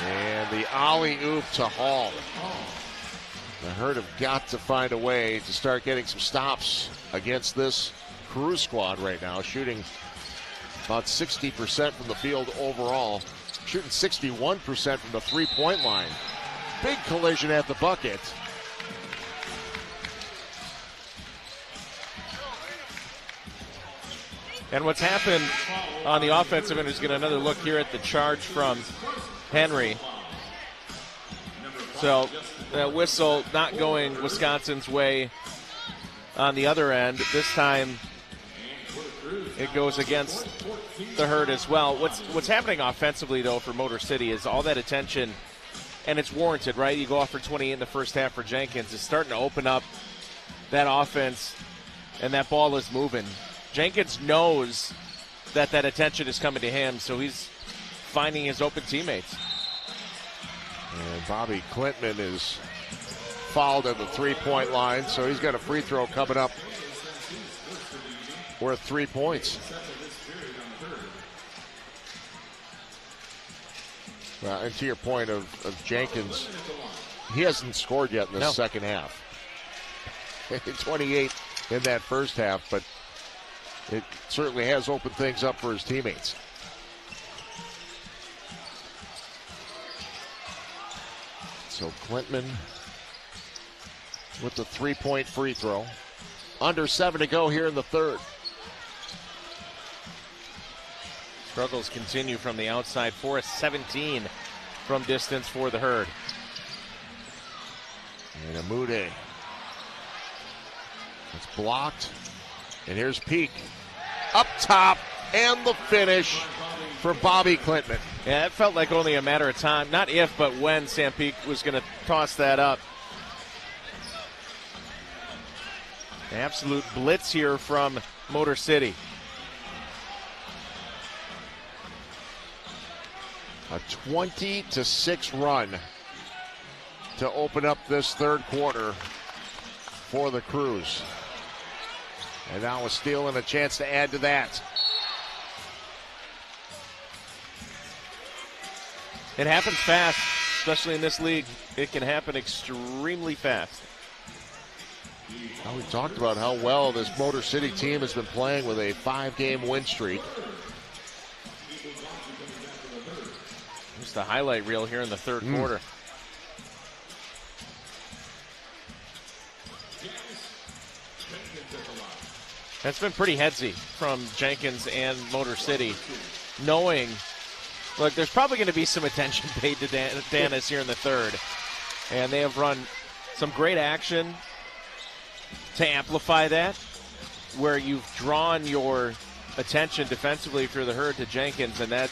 Speaker 1: And the alley-oop to Hall. The Herd have got to find a way to start getting some stops against this Crew squad right now, shooting about 60% from the field overall, shooting 61% from the three-point line. Big collision at the bucket.
Speaker 2: And what's happened on the offensive end is get another look here at the charge from Henry. So that whistle not going Wisconsin's way on the other end. This time it goes against the Herd as well. What's happening offensively, though, for Motor City is all that attention, and it's warranted, right? You go off for 28 in the first half for Jenkins. It's starting to open up that offense, and that ball is moving. Jenkins knows that attention is coming to him, so he's finding his open teammates.
Speaker 1: And Bobby Klintman is fouled at the three-point line, so he's got a free throw coming up worth 3 points. And to your point of Jenkins, he hasn't scored yet in the second half. 28 in that first half, but it certainly has opened things up for his teammates. So Klintman with the three-point free throw. Under 7 to go here in the third.
Speaker 2: Struggles continue from the outside. 4-17 from distance for the Herd.
Speaker 1: And Amude. It's blocked. And here's Peak. Up top, and the finish for Bobby Klintman.
Speaker 2: Yeah, it felt like only a matter of time. Not if, but when Sam Peak was going to toss that up. An absolute blitz here from Motor City.
Speaker 1: A 20-6 run to open up this third quarter for the Crews. And now a steal and a chance to add to that.
Speaker 2: It happens fast, especially in this league. It can happen extremely fast.
Speaker 1: Well, we talked about how well this Motor City team has been playing with a 5-game win streak.
Speaker 2: Just a highlight reel here in the third quarter. That's been pretty headsy from Jenkins and Motor City, knowing, look, there's probably going to be some attention paid to Dennis here in the third. And they have run some great action to amplify that, where you've drawn your attention defensively through the Herd to Jenkins, and that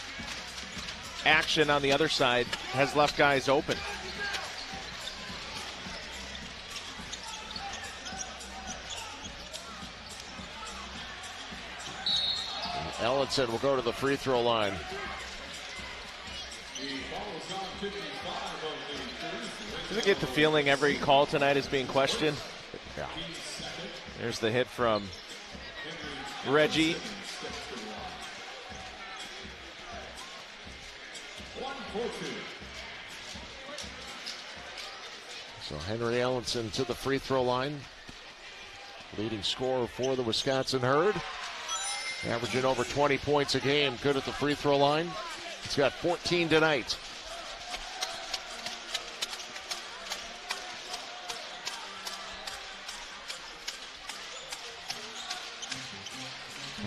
Speaker 2: action on the other side has left guys open.
Speaker 1: Ellenson will go to the free throw line.
Speaker 2: Does it get the feeling every call tonight is being questioned?
Speaker 1: Yeah.
Speaker 2: There's the hit from Reggie.
Speaker 1: So Henry Ellenson to the free throw line. Leading scorer for the Wisconsin Herd. Averaging over 20 points a game. Good at the free throw line. He's got 14 tonight.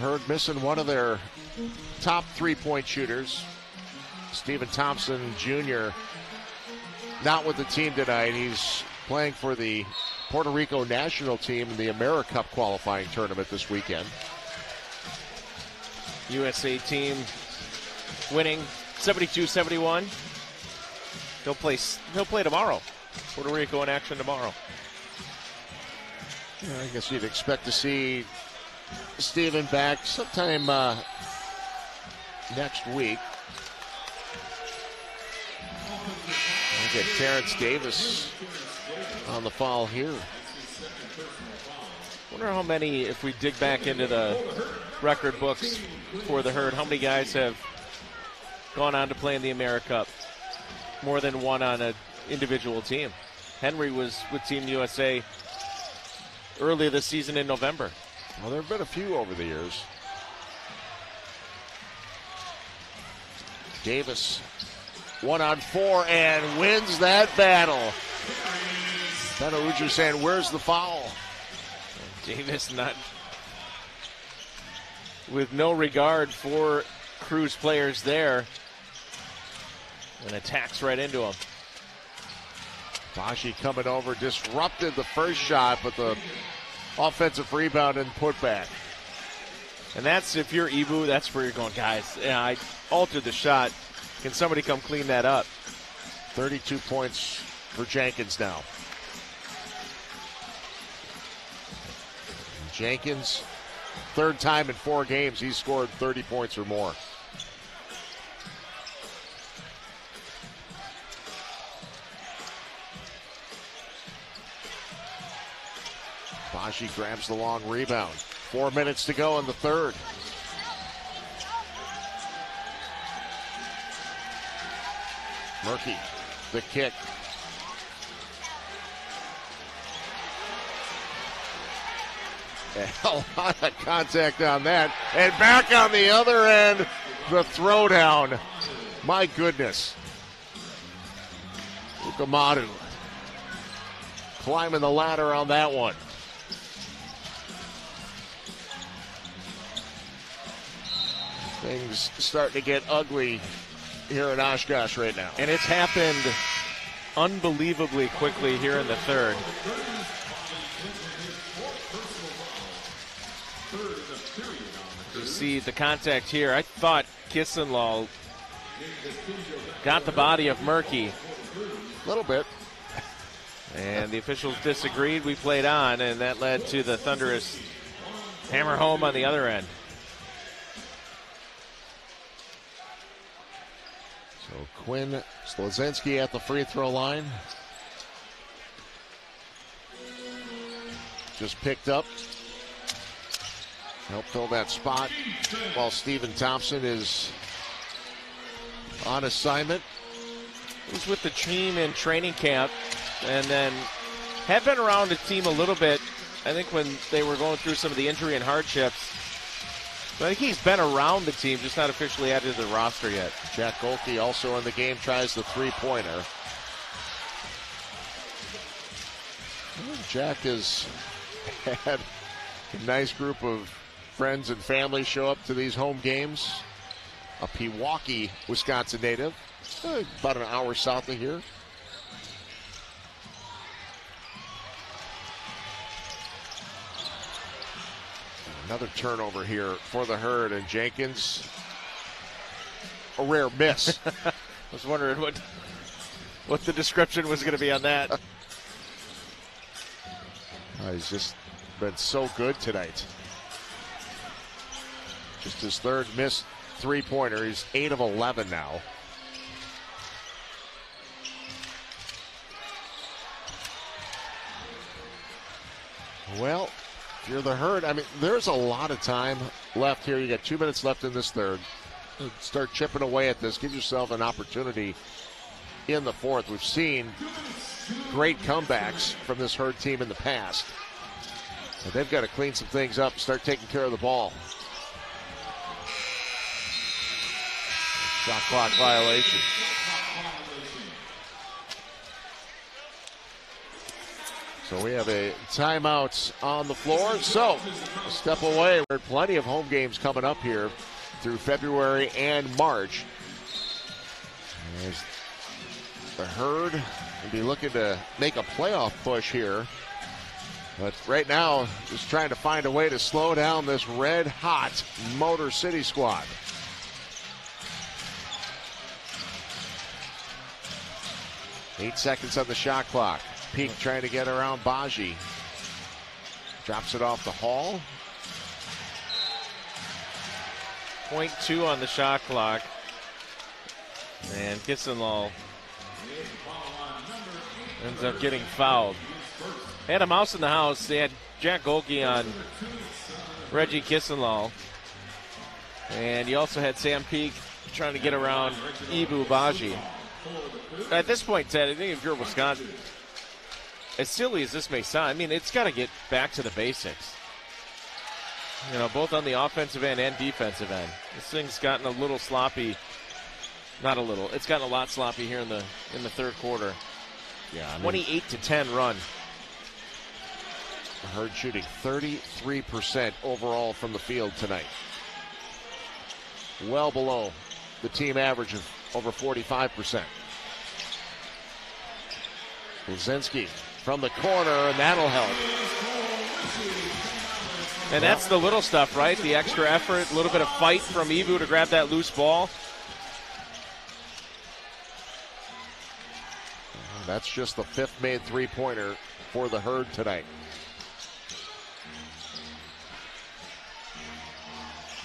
Speaker 1: Herd missing one of their top three-point shooters. Stephen Thompson Jr. not with the team tonight. He's playing for the Puerto Rico national team in the AmeriCup qualifying tournament this weekend.
Speaker 2: USA team winning 72-71. He'll play tomorrow. Puerto Rico in action tomorrow.
Speaker 1: Yeah, I guess you'd expect to see Steven back sometime next week. We'll get Terrence Davis on the foul here.
Speaker 2: Wonder how many, if we dig back into the record books for the Herd, how many guys have gone on to play in the AmeriCup? More than one on an individual team. Henry was with Team USA earlier this season in November.
Speaker 1: Well, there have been a few over the years. Davis, 1-on-4, and wins that battle. Beto Uju saying, where's the foul?
Speaker 2: Davis not with no regard for Cruz players there, and attacks right into him.
Speaker 1: Bashi coming over, disrupted the first shot, but the offensive rebound and putback.
Speaker 2: And that's, if you're Ibu, that's where you're going, guys, yeah, I altered the shot. Can somebody come clean that up?
Speaker 1: 32 points for Jenkins now. Jenkins, third time in 4 games he's scored 30 points or more. Bashi grabs the long rebound. 4 minutes to go in the third. Murky, the kick. A lot of contact on that. And back on the other end, the throwdown. My goodness. Ukamadu climbing the ladder on that one. Things starting to get ugly here in Oshkosh right now.
Speaker 2: And it's happened unbelievably quickly here in the third. You see the contact here. I thought Kissenlaw got the body of Murky.
Speaker 1: A little bit.
Speaker 2: And the officials disagreed. We played on, and that led to the thunderous hammer home on the other end.
Speaker 1: So Quinn Slozinski at the free throw line. Just picked up help fill that spot while Stephen Thompson is on assignment.
Speaker 2: He was with the team in training camp and then had been around the team a little bit, I think, when they were going through some of the injury and hardships. But I think he's been around the team, just not officially added to the roster yet.
Speaker 1: Jack Golke also in the game, tries the three-pointer. Jack has had a nice group of friends and family show up to these home games. A Pewaukee, Wisconsin native, about an hour south of here. Another turnover here for the Herd, and Jenkins, a rare miss.
Speaker 2: I was wondering what the description was going to be on that.
Speaker 1: He's just been so good tonight. Just his third missed three-pointer. He's 8 of 11 now. Well, if you're the Herd, I mean, there's a lot of time left here. You got 2 minutes left in this third. Start chipping away at this. Give yourself an opportunity in the fourth. We've seen great comebacks from this Herd team in the past. And they've got to clean some things up, start taking care of the ball. Shot clock violation. So we have a timeout on the floor. So, a step away. There are plenty of home games coming up here through February and March. As the Herd will be looking to make a playoff push here. But right now, just trying to find a way to slow down this red-hot Motor City squad. Eight seconds on the shot clock. Peak trying to get around Baji. Drops it off the Hall.
Speaker 2: 0.2 on the shot clock. And Kissenlaw ends up getting fouled. Had a mouse in the house. They had Jack Golke on Reggie Kissenlaw. And you also had Sam Peak trying to get around Ibu Baji. At this point, Ted, I think if you're Wisconsin, as silly as this may sound, I mean, it's got to get back to the basics. You know, both on the offensive end and defensive end. This thing's gotten a little sloppy. Not a little. It's gotten a lot sloppy here in the third quarter.
Speaker 1: Yeah, I mean,
Speaker 2: 28-10 run.
Speaker 1: Herd shooting 33% overall from the field tonight. Well below the team average of over 45%. Luzinski from the corner, and that'll help.
Speaker 2: And that's the little stuff, right? The extra effort, a little bit of fight from Ibu to grab that loose ball.
Speaker 1: That's just the fifth made three-pointer for the Herd tonight.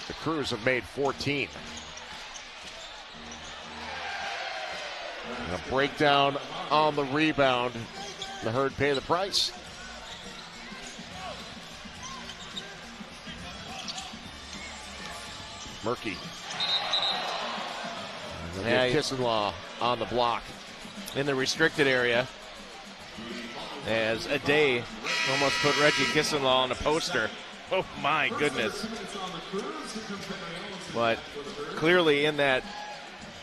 Speaker 1: The Crews have made 14. And a breakdown on the rebound. The Herd pay the price. Murky. And Kissenlaw on the block.
Speaker 2: In the restricted area, as Ade almost put Reggie Kissenlaw on a poster. Oh my goodness. But clearly in that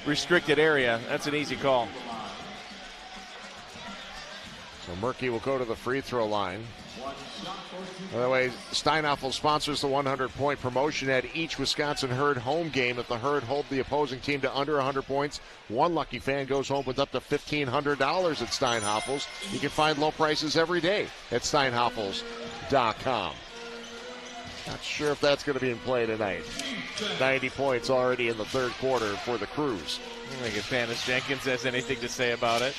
Speaker 2: restricted area, that's an easy call.
Speaker 1: So Murky will go to the free throw line. By the way, Steinhoffel sponsors the 100-point promotion at each Wisconsin Herd home game. If the Herd hold the opposing team to under 100 points, one lucky fan goes home with up to $1,500 at Steinhoffel's. You can find low prices every day at steinhoffels.com. Not sure if that's going to be in play tonight. 90 points already in the third quarter for the Crews.
Speaker 2: I think if Panis Jenkins has anything to say about it.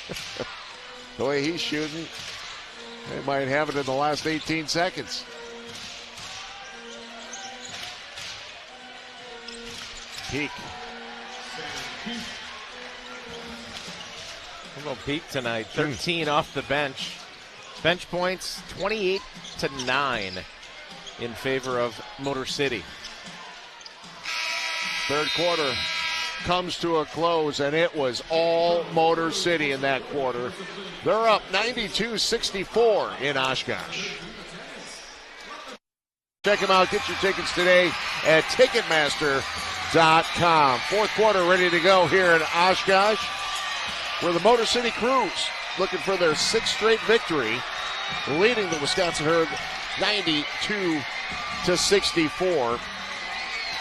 Speaker 1: The way he's shooting, they might have it in the last 18 seconds. Peak.
Speaker 2: A little Peak tonight. 13 off the bench. Bench points 28-9. in favor of Motor City.
Speaker 1: Third quarter comes to a close, and it was all Motor City in that quarter. They're up 92-64 in Oshkosh. Check them out. Get your tickets today at Ticketmaster.com. Fourth quarter ready to go here in Oshkosh, where the Motor City Crews looking for their sixth straight victory, leading the Wisconsin Herd 92-64.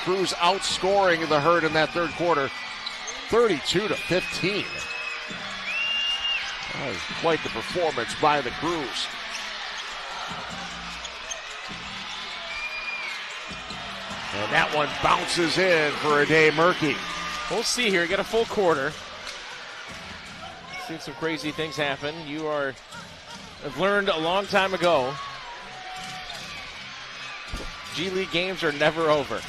Speaker 1: Crews outscoring the Herd in that third quarter, 32-15. That was quite the performance by the Crews. And that one bounces in for a Dave Murky.
Speaker 2: We'll see here. Get a full quarter. Seen some crazy things happen. I've learned a long time ago, G League games are never over.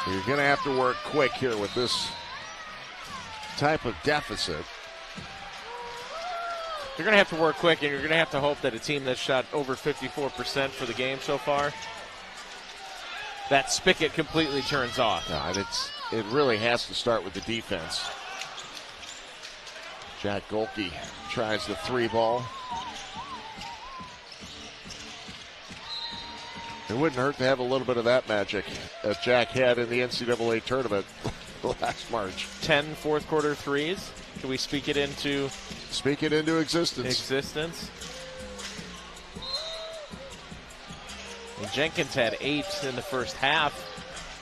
Speaker 1: You're going to have to work quick here with this type of deficit.
Speaker 2: You're going to have to work quick, and you're going to have to hope that a team that's shot over 54% for the game so far, that spigot completely turns off.
Speaker 1: No, and it really has to start with the defense. Jack Golke tries the three ball. It wouldn't hurt to have a little bit of that magic that Jack had in the NCAA tournament last March.
Speaker 2: 10 fourth quarter threes. Can we speak it into
Speaker 1: existence?
Speaker 2: And Jenkins had 8 in the first half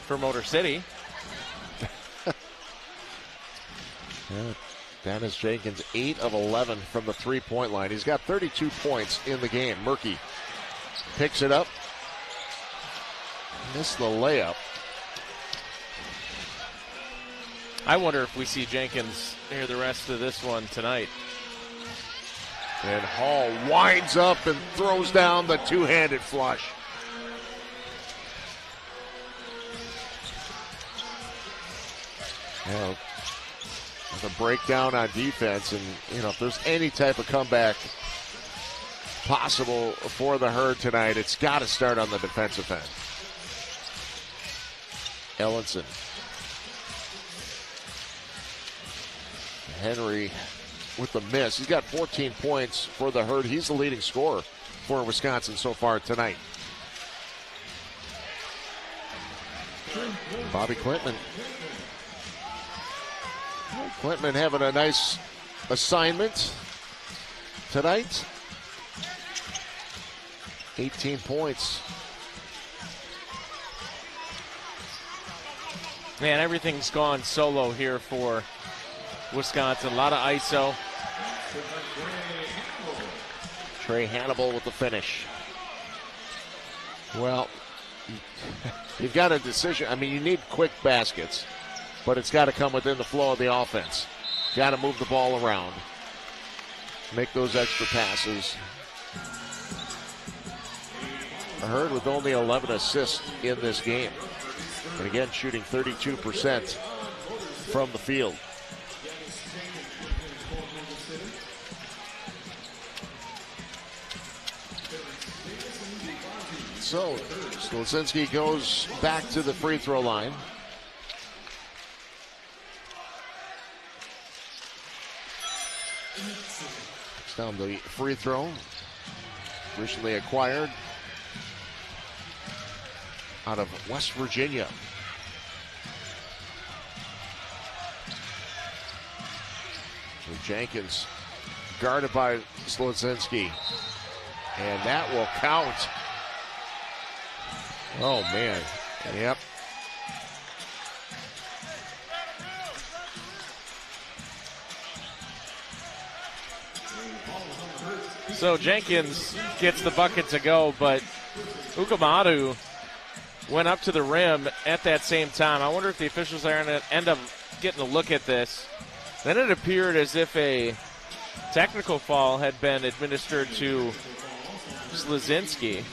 Speaker 2: for Motor City.
Speaker 1: Yeah, Dennis Jenkins, 8 of 11 from the three-point line. He's got 32 points in the game. Murky picks it up. Missed the layup.
Speaker 2: I wonder if we see Jenkins here the rest of this one tonight.
Speaker 1: And Hall winds up and throws down the two-handed flush. Yeah, the breakdown on defense, and if there's any type of comeback possible for the Herd tonight, it's got to start on the defensive end. Ellenson. Henry with the miss. He's got 14 points for the Herd. He's the leading scorer for Wisconsin so far tonight. Bobby Klintman. Klintman having a nice assignment tonight. 18 points.
Speaker 2: Man, everything's gone solo here for Wisconsin. A lot of ISO.
Speaker 1: Trey Hannibal with the finish. Well, you've got a decision. I mean, you need quick baskets, but it's got to come within the flow of the offense. Got to move the ball around. Make those extra passes. A Herd with only 11 assists in this game. And again, shooting 32% from the field. So, Slozinski goes back to the free throw line. It's down the free throw. Recently acquired out of West Virginia. So Jenkins guarded by Slozinski. And that will count. Oh, man. Yep.
Speaker 2: So Jenkins gets the bucket to go, but Ukamadu went up to the rim at that same time. I wonder if the officials are going to end up getting a look at this. Then it appeared as if a technical foul had been administered to Slozinski.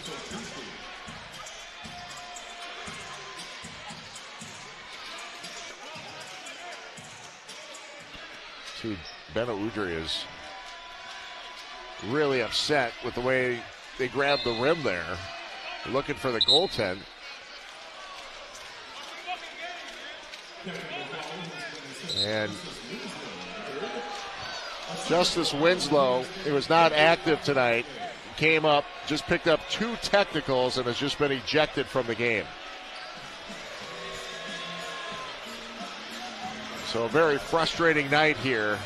Speaker 1: Beno Udrih is really upset with the way they grabbed the rim there, looking for the goaltend. And Justice Winslow, he was not active tonight, came up, just picked up 2 technicals and has just been ejected from the game. So a very frustrating night here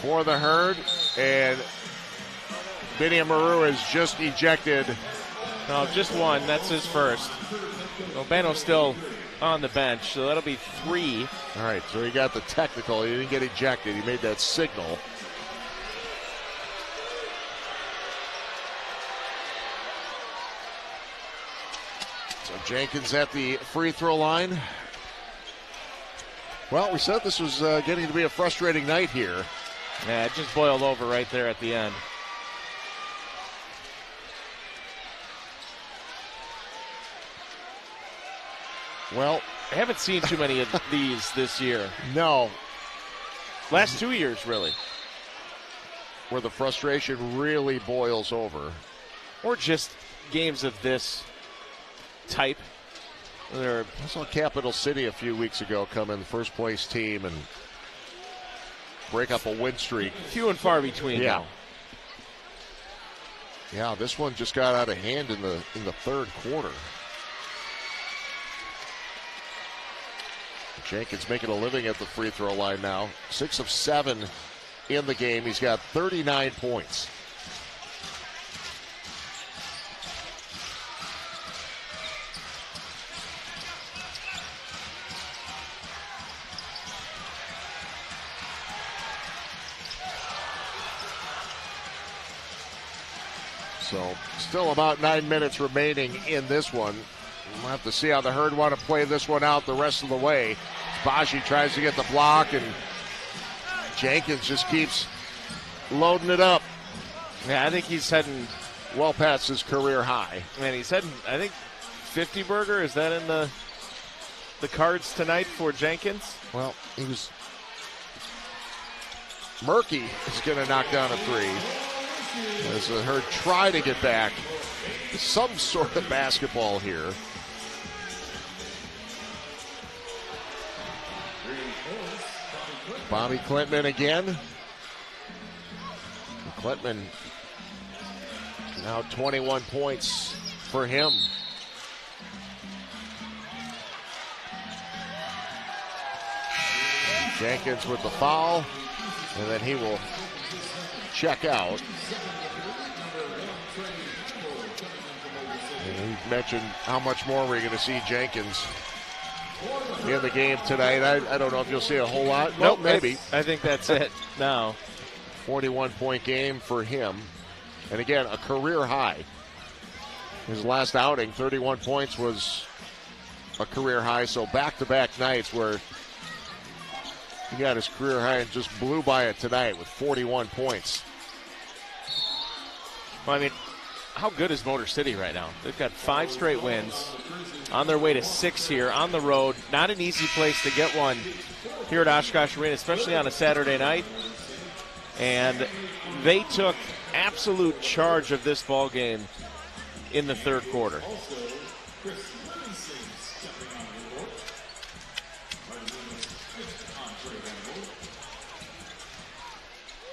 Speaker 1: for the Herd, and Vinny Amaru is just ejected.
Speaker 2: No, just one. That's his first. Obano's still on the bench, so that'll be 3.
Speaker 1: All right, so he got the technical. He didn't get ejected. He made that signal. So Jenkins at the free throw line. Well, we said this was getting to be a frustrating night here.
Speaker 2: Yeah, it just boiled over right there at the end.
Speaker 1: Well,
Speaker 2: I haven't seen too many of these this year.
Speaker 1: no,
Speaker 2: Last 2 years, really.
Speaker 1: where the frustration really boils over.
Speaker 2: Or just games of this type.
Speaker 1: I saw Capital City a few weeks ago come in the first place team and break up a win streak.
Speaker 2: Few and far between.
Speaker 1: Yeah.
Speaker 2: Now.
Speaker 1: Yeah, this one just got out of hand in the third quarter. Jenkins making a living at the free throw line now. 6 of 7 in the game. He's got 39 points. So still about 9 minutes remaining in this one. We'll have to see how the Herd want to play this one out the rest of the way. Baji tries to get the block, and Jenkins just keeps loading it up.
Speaker 2: Yeah, I think he's heading
Speaker 1: Well past his career high.
Speaker 2: Man, he's heading, I think, 50 burger. Is that in the cards tonight for Jenkins?
Speaker 1: Well, he was. Murky is going to knock down a 3. As the Herd try to get back to some sort of basketball here. Bobby Klintman again. Klintman now 21 points for him. Jenkins with the foul, and then he will check out. And he mentioned how much more we're going to see Jenkins in the game tonight. I don't know if you'll see a whole lot.
Speaker 2: Nope,
Speaker 1: maybe.
Speaker 2: I think that's it now.
Speaker 1: 41-point game for him. And again, a career high. His last outing, 31 points, was a career high. So back-to-back nights where he got his career high and just blew by it tonight with 41 points.
Speaker 2: Well, I mean, how good is Motor City right now? They've got 5 straight wins, on their way to 6 here, on the road. Not an easy place to get one here at Oshkosh Arena, especially on a Saturday night. And they took absolute charge of this ball game in the third quarter.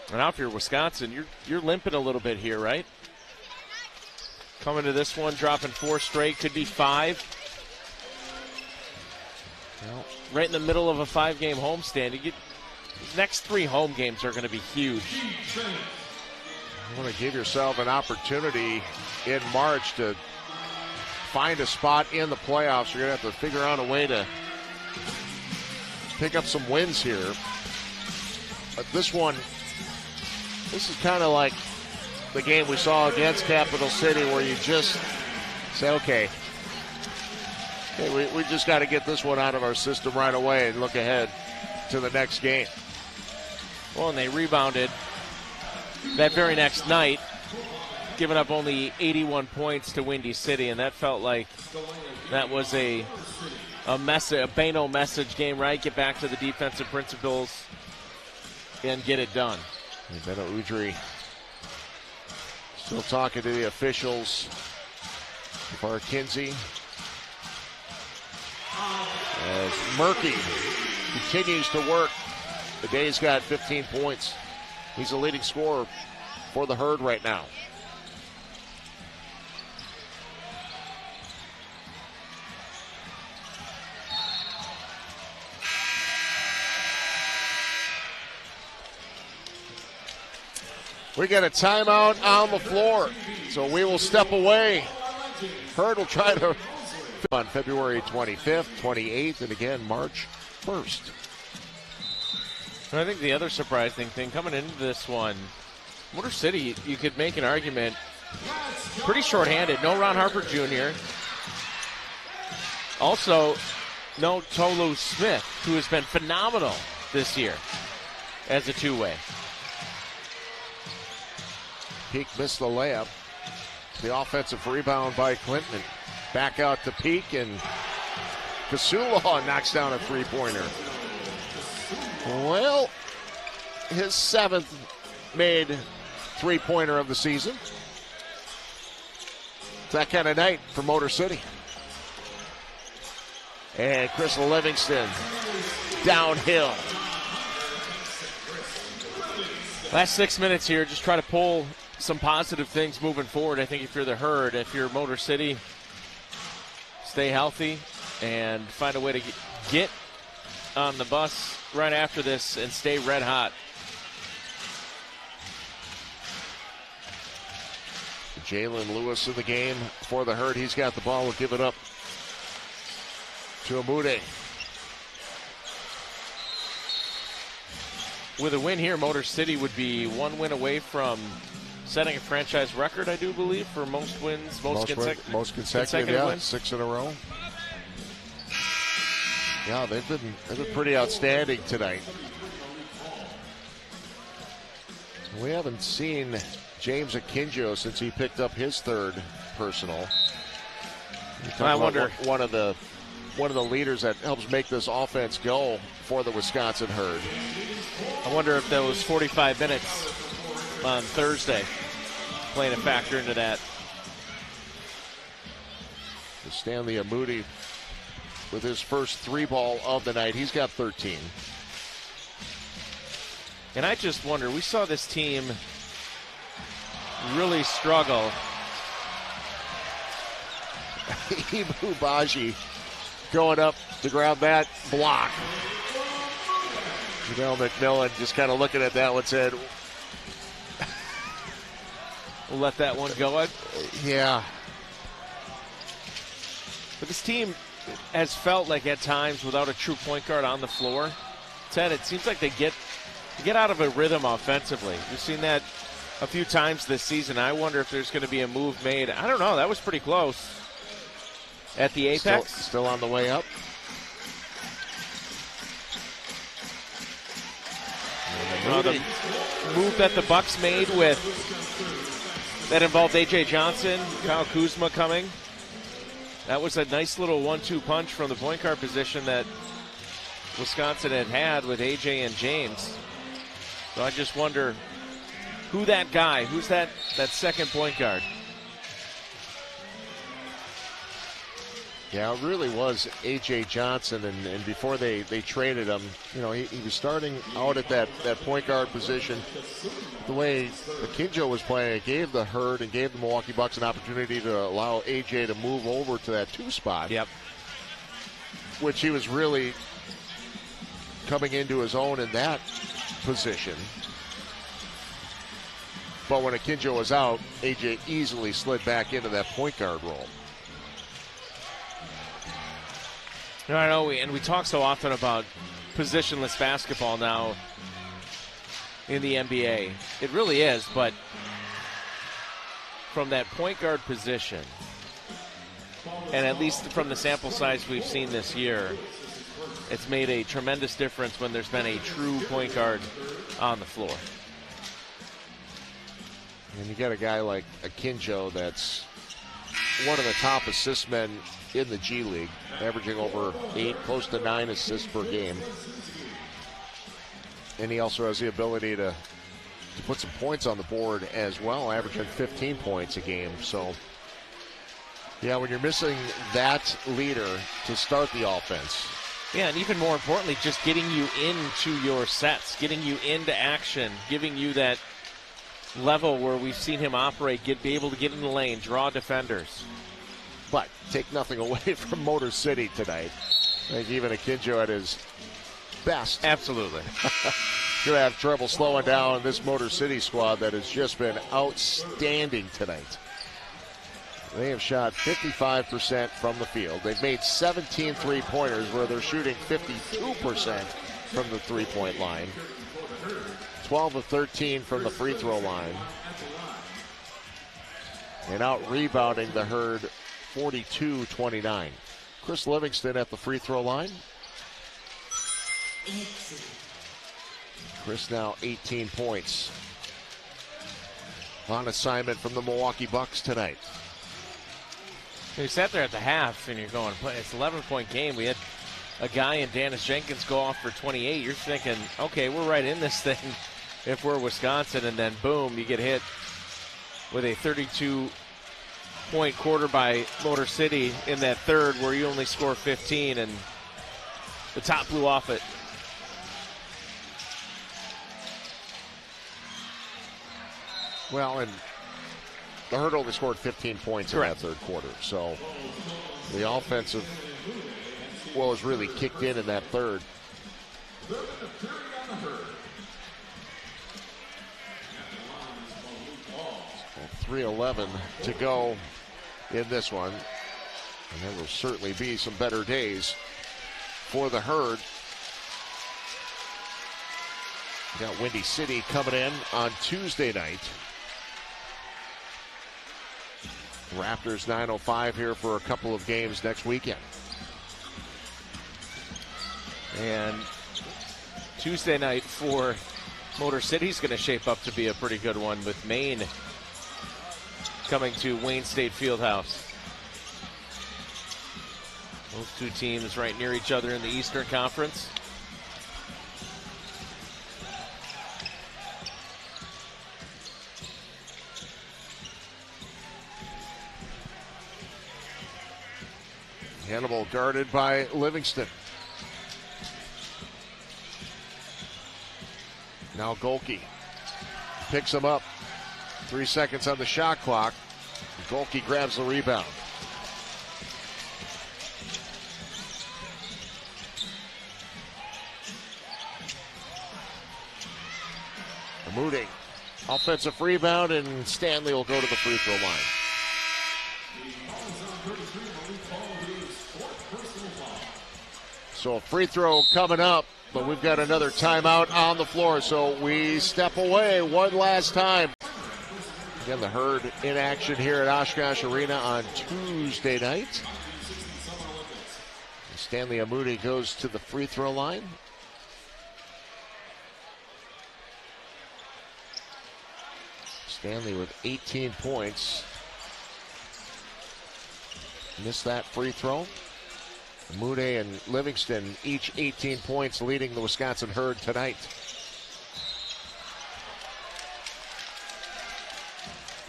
Speaker 2: And now if you're Wisconsin, you're limping a little bit here, right? Coming to this one, dropping 4 straight, could be 5. Well, right in the middle of a 5-game homestand. These next 3 home games are going to be huge.
Speaker 1: You want to give yourself an opportunity in March to find a spot in the playoffs. You're going to have to figure out a way to pick up some wins here. But this is kind of like the game we saw against Capital City, where you just say, okay, we just got to get this one out of our system right away and look ahead to the next game.
Speaker 2: Well, and they rebounded that very next night, giving up only 81 points to Windy City, and that felt like that was a Bano message game, right? Get back to the defensive principles and get it done.
Speaker 1: Beno Udrih Still talking to the officials for Kinsey. As Murphy continues to work. The Day's got 15 points. He's the leading scorer for the Herd right now. We got a timeout on the floor, so we will step away. Herd will try to on February 25th, 28th, and again March 1st.
Speaker 2: I think the other surprising thing coming into this one, Motor City, you could make an argument, pretty shorthanded. No Ron Harper Jr. Also, no Tolu Smith, who has been phenomenal this year as a two-way.
Speaker 1: Peak missed the layup. The offensive rebound by Clinton. Back out to Peak, and Kasula knocks down a three-pointer. Well, his 7th made three-pointer of the season. It's that kind of night for Motor City. And Chris Livingston downhill.
Speaker 2: Last 6 minutes here, just try to pull some positive things moving forward. I think if you're the Herd, if you're Motor City, stay healthy and find a way to get on the bus right after this and stay red hot.
Speaker 1: Jalen Lewis in the game for the Herd. He's got the ball. We'll give it up to Amude.
Speaker 2: With a win here, Motor City would be one win away from setting a franchise record, I do believe, for most wins, most consecutive
Speaker 1: yeah,
Speaker 2: wins.
Speaker 1: 6 in a row. Yeah, they've been pretty outstanding tonight. We haven't seen James Akinjo since he picked up his 3rd personal.
Speaker 2: I wonder,
Speaker 1: one of the leaders that helps make this offense go for the Wisconsin Herd.
Speaker 2: I wonder if those 45 minutes on Thursday playing a factor into that.
Speaker 1: Stanley Amude with his first 3-ball of the night. He's got 13.
Speaker 2: And I just wonder, we saw this team really struggle.
Speaker 1: Ibu Baji going up to grab that block. Janelle McMillan just kind of looking at that one, said,
Speaker 2: we'll let that one go.
Speaker 1: Yeah.
Speaker 2: But this team has felt like at times without a true point guard on the floor, Ted, it seems like they get out of a rhythm offensively. We've seen that a few times this season. I wonder if there's going to be a move made. I don't know. That was pretty close at the apex.
Speaker 1: Still on the way up.
Speaker 2: The move that the Bucks made that involved A.J. Johnson, Kyle Kuzma coming. That was a nice little 1-2 punch from the point guard position that Wisconsin had with A.J. and James. So I just wonder who's that second point guard.
Speaker 1: Yeah, it really was A.J. Johnson, and before they traded him, he was starting out at that point guard position. The way Akinjo was playing, it gave the Herd and gave the Milwaukee Bucks an opportunity to allow A.J. to move over to that 2 spot.
Speaker 2: Yep.
Speaker 1: Which he was really coming into his own in that position. But when Akinjo was out, A.J. easily slid back into that point guard role.
Speaker 2: I know, and we talk so often about positionless basketball now in the NBA. It really is, but from that point guard position, and at least from the sample size we've seen this year, it's made a tremendous difference when there's been a true point guard on the floor.
Speaker 1: And you got a guy like Akinjo that's one of the top assist men in the G League, averaging over 8, close to 9 assists per game. And he also has the ability to to put some points on the board as well, averaging 15 points a game. So, yeah, when you're missing that leader to start the offense.
Speaker 2: Yeah, and even more importantly, just getting you into your sets, getting you into action, giving you that level where we've seen him operate, be able to get in the lane, draw defenders.
Speaker 1: But take nothing away from Motor City tonight. I think even Akinjo at his best.
Speaker 2: Absolutely.
Speaker 1: Going to have trouble slowing down this Motor City squad that has just been outstanding tonight. They have shot 55% from the field. They've made 17 three-pointers where they're shooting 52% from the three-point line. 12 of 13 from the free throw line. And out rebounding the Herd 42-29. Chris Livingston at the free throw line. Chris now 18 points. On assignment from the Milwaukee Bucks tonight.
Speaker 2: You sat there at the half and you're going, it's an 11-point game. We had a guy in Dennis Jenkins go off for 28. You're thinking, okay, we're right in this thing if we're Wisconsin. And then, boom, you get hit with a 32-point quarter by Motor City in that third where you only score 15 and the top blew off it.
Speaker 1: Well, and the Herd only scored 15 points in that third quarter. So the offensive was really kicked in that third. 3:11 to go in this one. And there will certainly be some better days for the Herd. We got Windy City coming in on Tuesday night. Raptors 9:05 here for a couple of games next weekend.
Speaker 2: And Tuesday night for Motor City is going to shape up to be a pretty good one with Maine coming to Wayne State Fieldhouse. Those two teams right near each other in the Eastern Conference.
Speaker 1: Hannibal guarded by Livingston. Now Golke picks him up. 3 seconds on the shot clock. Golke grabs the rebound. Moody, offensive rebound, and Stanley will go to the free throw line. So a free throw coming up, but we've got another timeout on the floor, so we step away one last time. Again, the Herd in action here at Oshkosh Arena on Tuesday night. Stanley Amudi goes to the free throw line. Stanley with 18 points. Missed that free throw. Moody and Livingston each 18 points, leading the Wisconsin Herd tonight.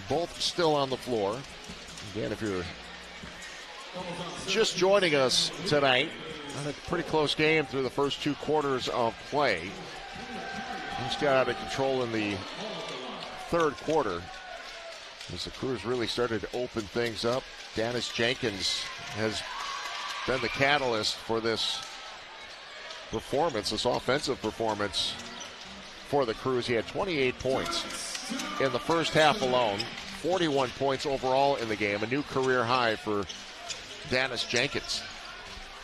Speaker 1: Both still on the floor. Again, if you're just joining us tonight, a pretty close game through the first 2 quarters of play. Things got out of control in the third quarter as the Crews really started to open things up. Dennis Jenkins has been the catalyst for this performance, this offensive performance for the Crews. He had 28 points in the first half alone, 41 points overall in the game, a new career high for Dennis Jenkins.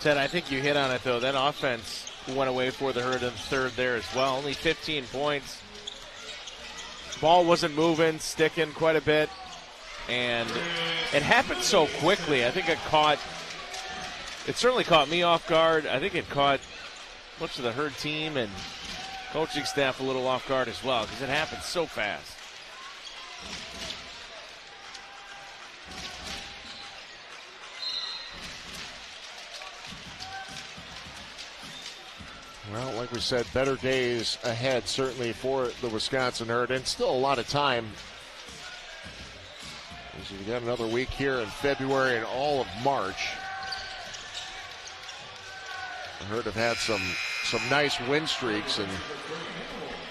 Speaker 2: Ted, I think you hit on it, though. That offense went away for the Herd in the third there as well. Only 15 points. Ball wasn't moving, sticking quite a bit, and it happened so quickly. I think it certainly caught me off guard. I think it caught much of the Herd team and coaching staff a little off guard as well because it happened so fast.
Speaker 1: Well, like we said, better days ahead, certainly for the Wisconsin Herd, and still a lot of time. As we've got another week here in February and all of March. The Herd have had some nice win streaks, and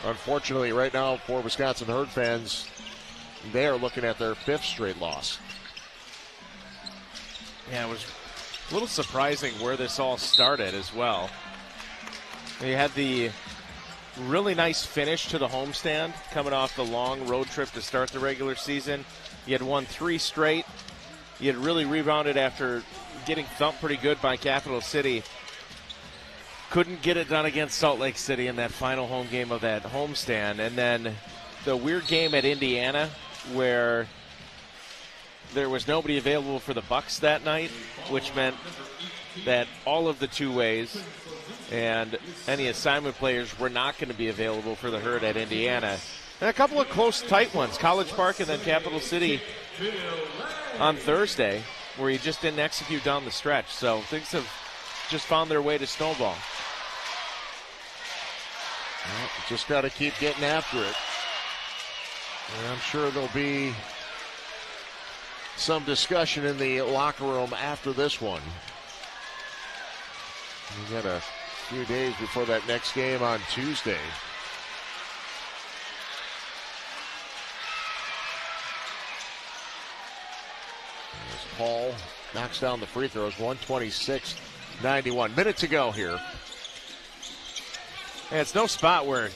Speaker 1: unfortunately right now for Wisconsin Herd fans, they are looking at their 5th straight loss.
Speaker 2: Yeah, it was a little surprising where this all started as well. You had the really nice finish to the homestand coming off the long road trip to start the regular season. You had won 3 straight. You had really rebounded after getting thumped pretty good by Capital City. Couldn't get it done against Salt Lake City in that final home game of that homestand. And then the weird game at Indiana where there was nobody available for the Bucks that night, which meant that all of the two-ways and any assignment players were not going to be available for the Herd at Indiana. And a couple of close, tight ones, College Park and then Capital City on Thursday, where you just didn't execute down the stretch. So things have just found their way to snowball.
Speaker 1: Well, just got to keep getting after it. And I'm sure there'll be some discussion in the locker room after this one. We got a few days before that next game on Tuesday. As Paul knocks down the free throws, 126-91. Minute to go here.
Speaker 2: And it's no spot where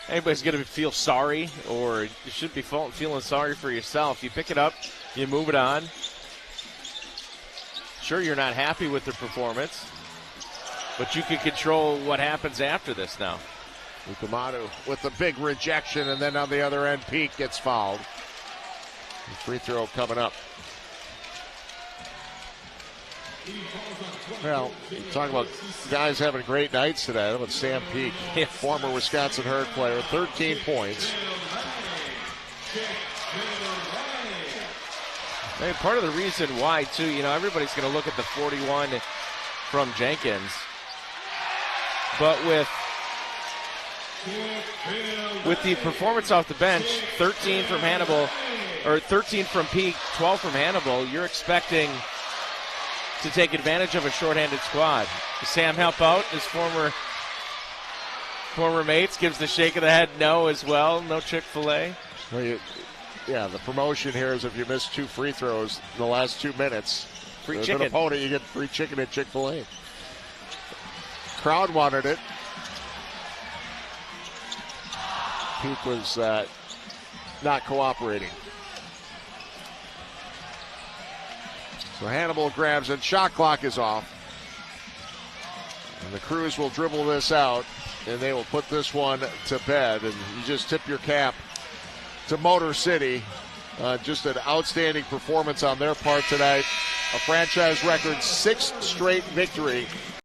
Speaker 2: anybody's going to feel sorry, or you should be feeling sorry for yourself. You pick it up, you move it on. Sure, you're not happy with the performance, but you can control what happens after this now.
Speaker 1: Ukamadu with the big rejection, and then on the other end, Peak gets fouled. The free throw coming up. Well, talk about guys having great nights today. How about Sam Peak, former Wisconsin Herd player, 13 points.
Speaker 2: Hey, part of the reason why, too, everybody's going to look at the 41 from Jenkins. But with the performance off the bench, 13 from Hannibal, or 13 from Peak, 12 from Hannibal, you're expecting to take advantage of a shorthanded squad. Does Sam help out? His former mates gives the shake of the head no as well. No Chick-fil-A.
Speaker 1: Well, the promotion here is if you miss 2 free throws in the last 2 minutes,
Speaker 2: free
Speaker 1: as
Speaker 2: chicken.
Speaker 1: An opponent, you get free chicken at Chick-fil-A. Crowd wanted it. Peak was not cooperating. So Hannibal grabs it. Shot clock is off. And the Crews will dribble this out, and they will put this one to bed. And you just tip your cap to Motor City. Just an outstanding performance on their part tonight. A franchise record 6th straight victory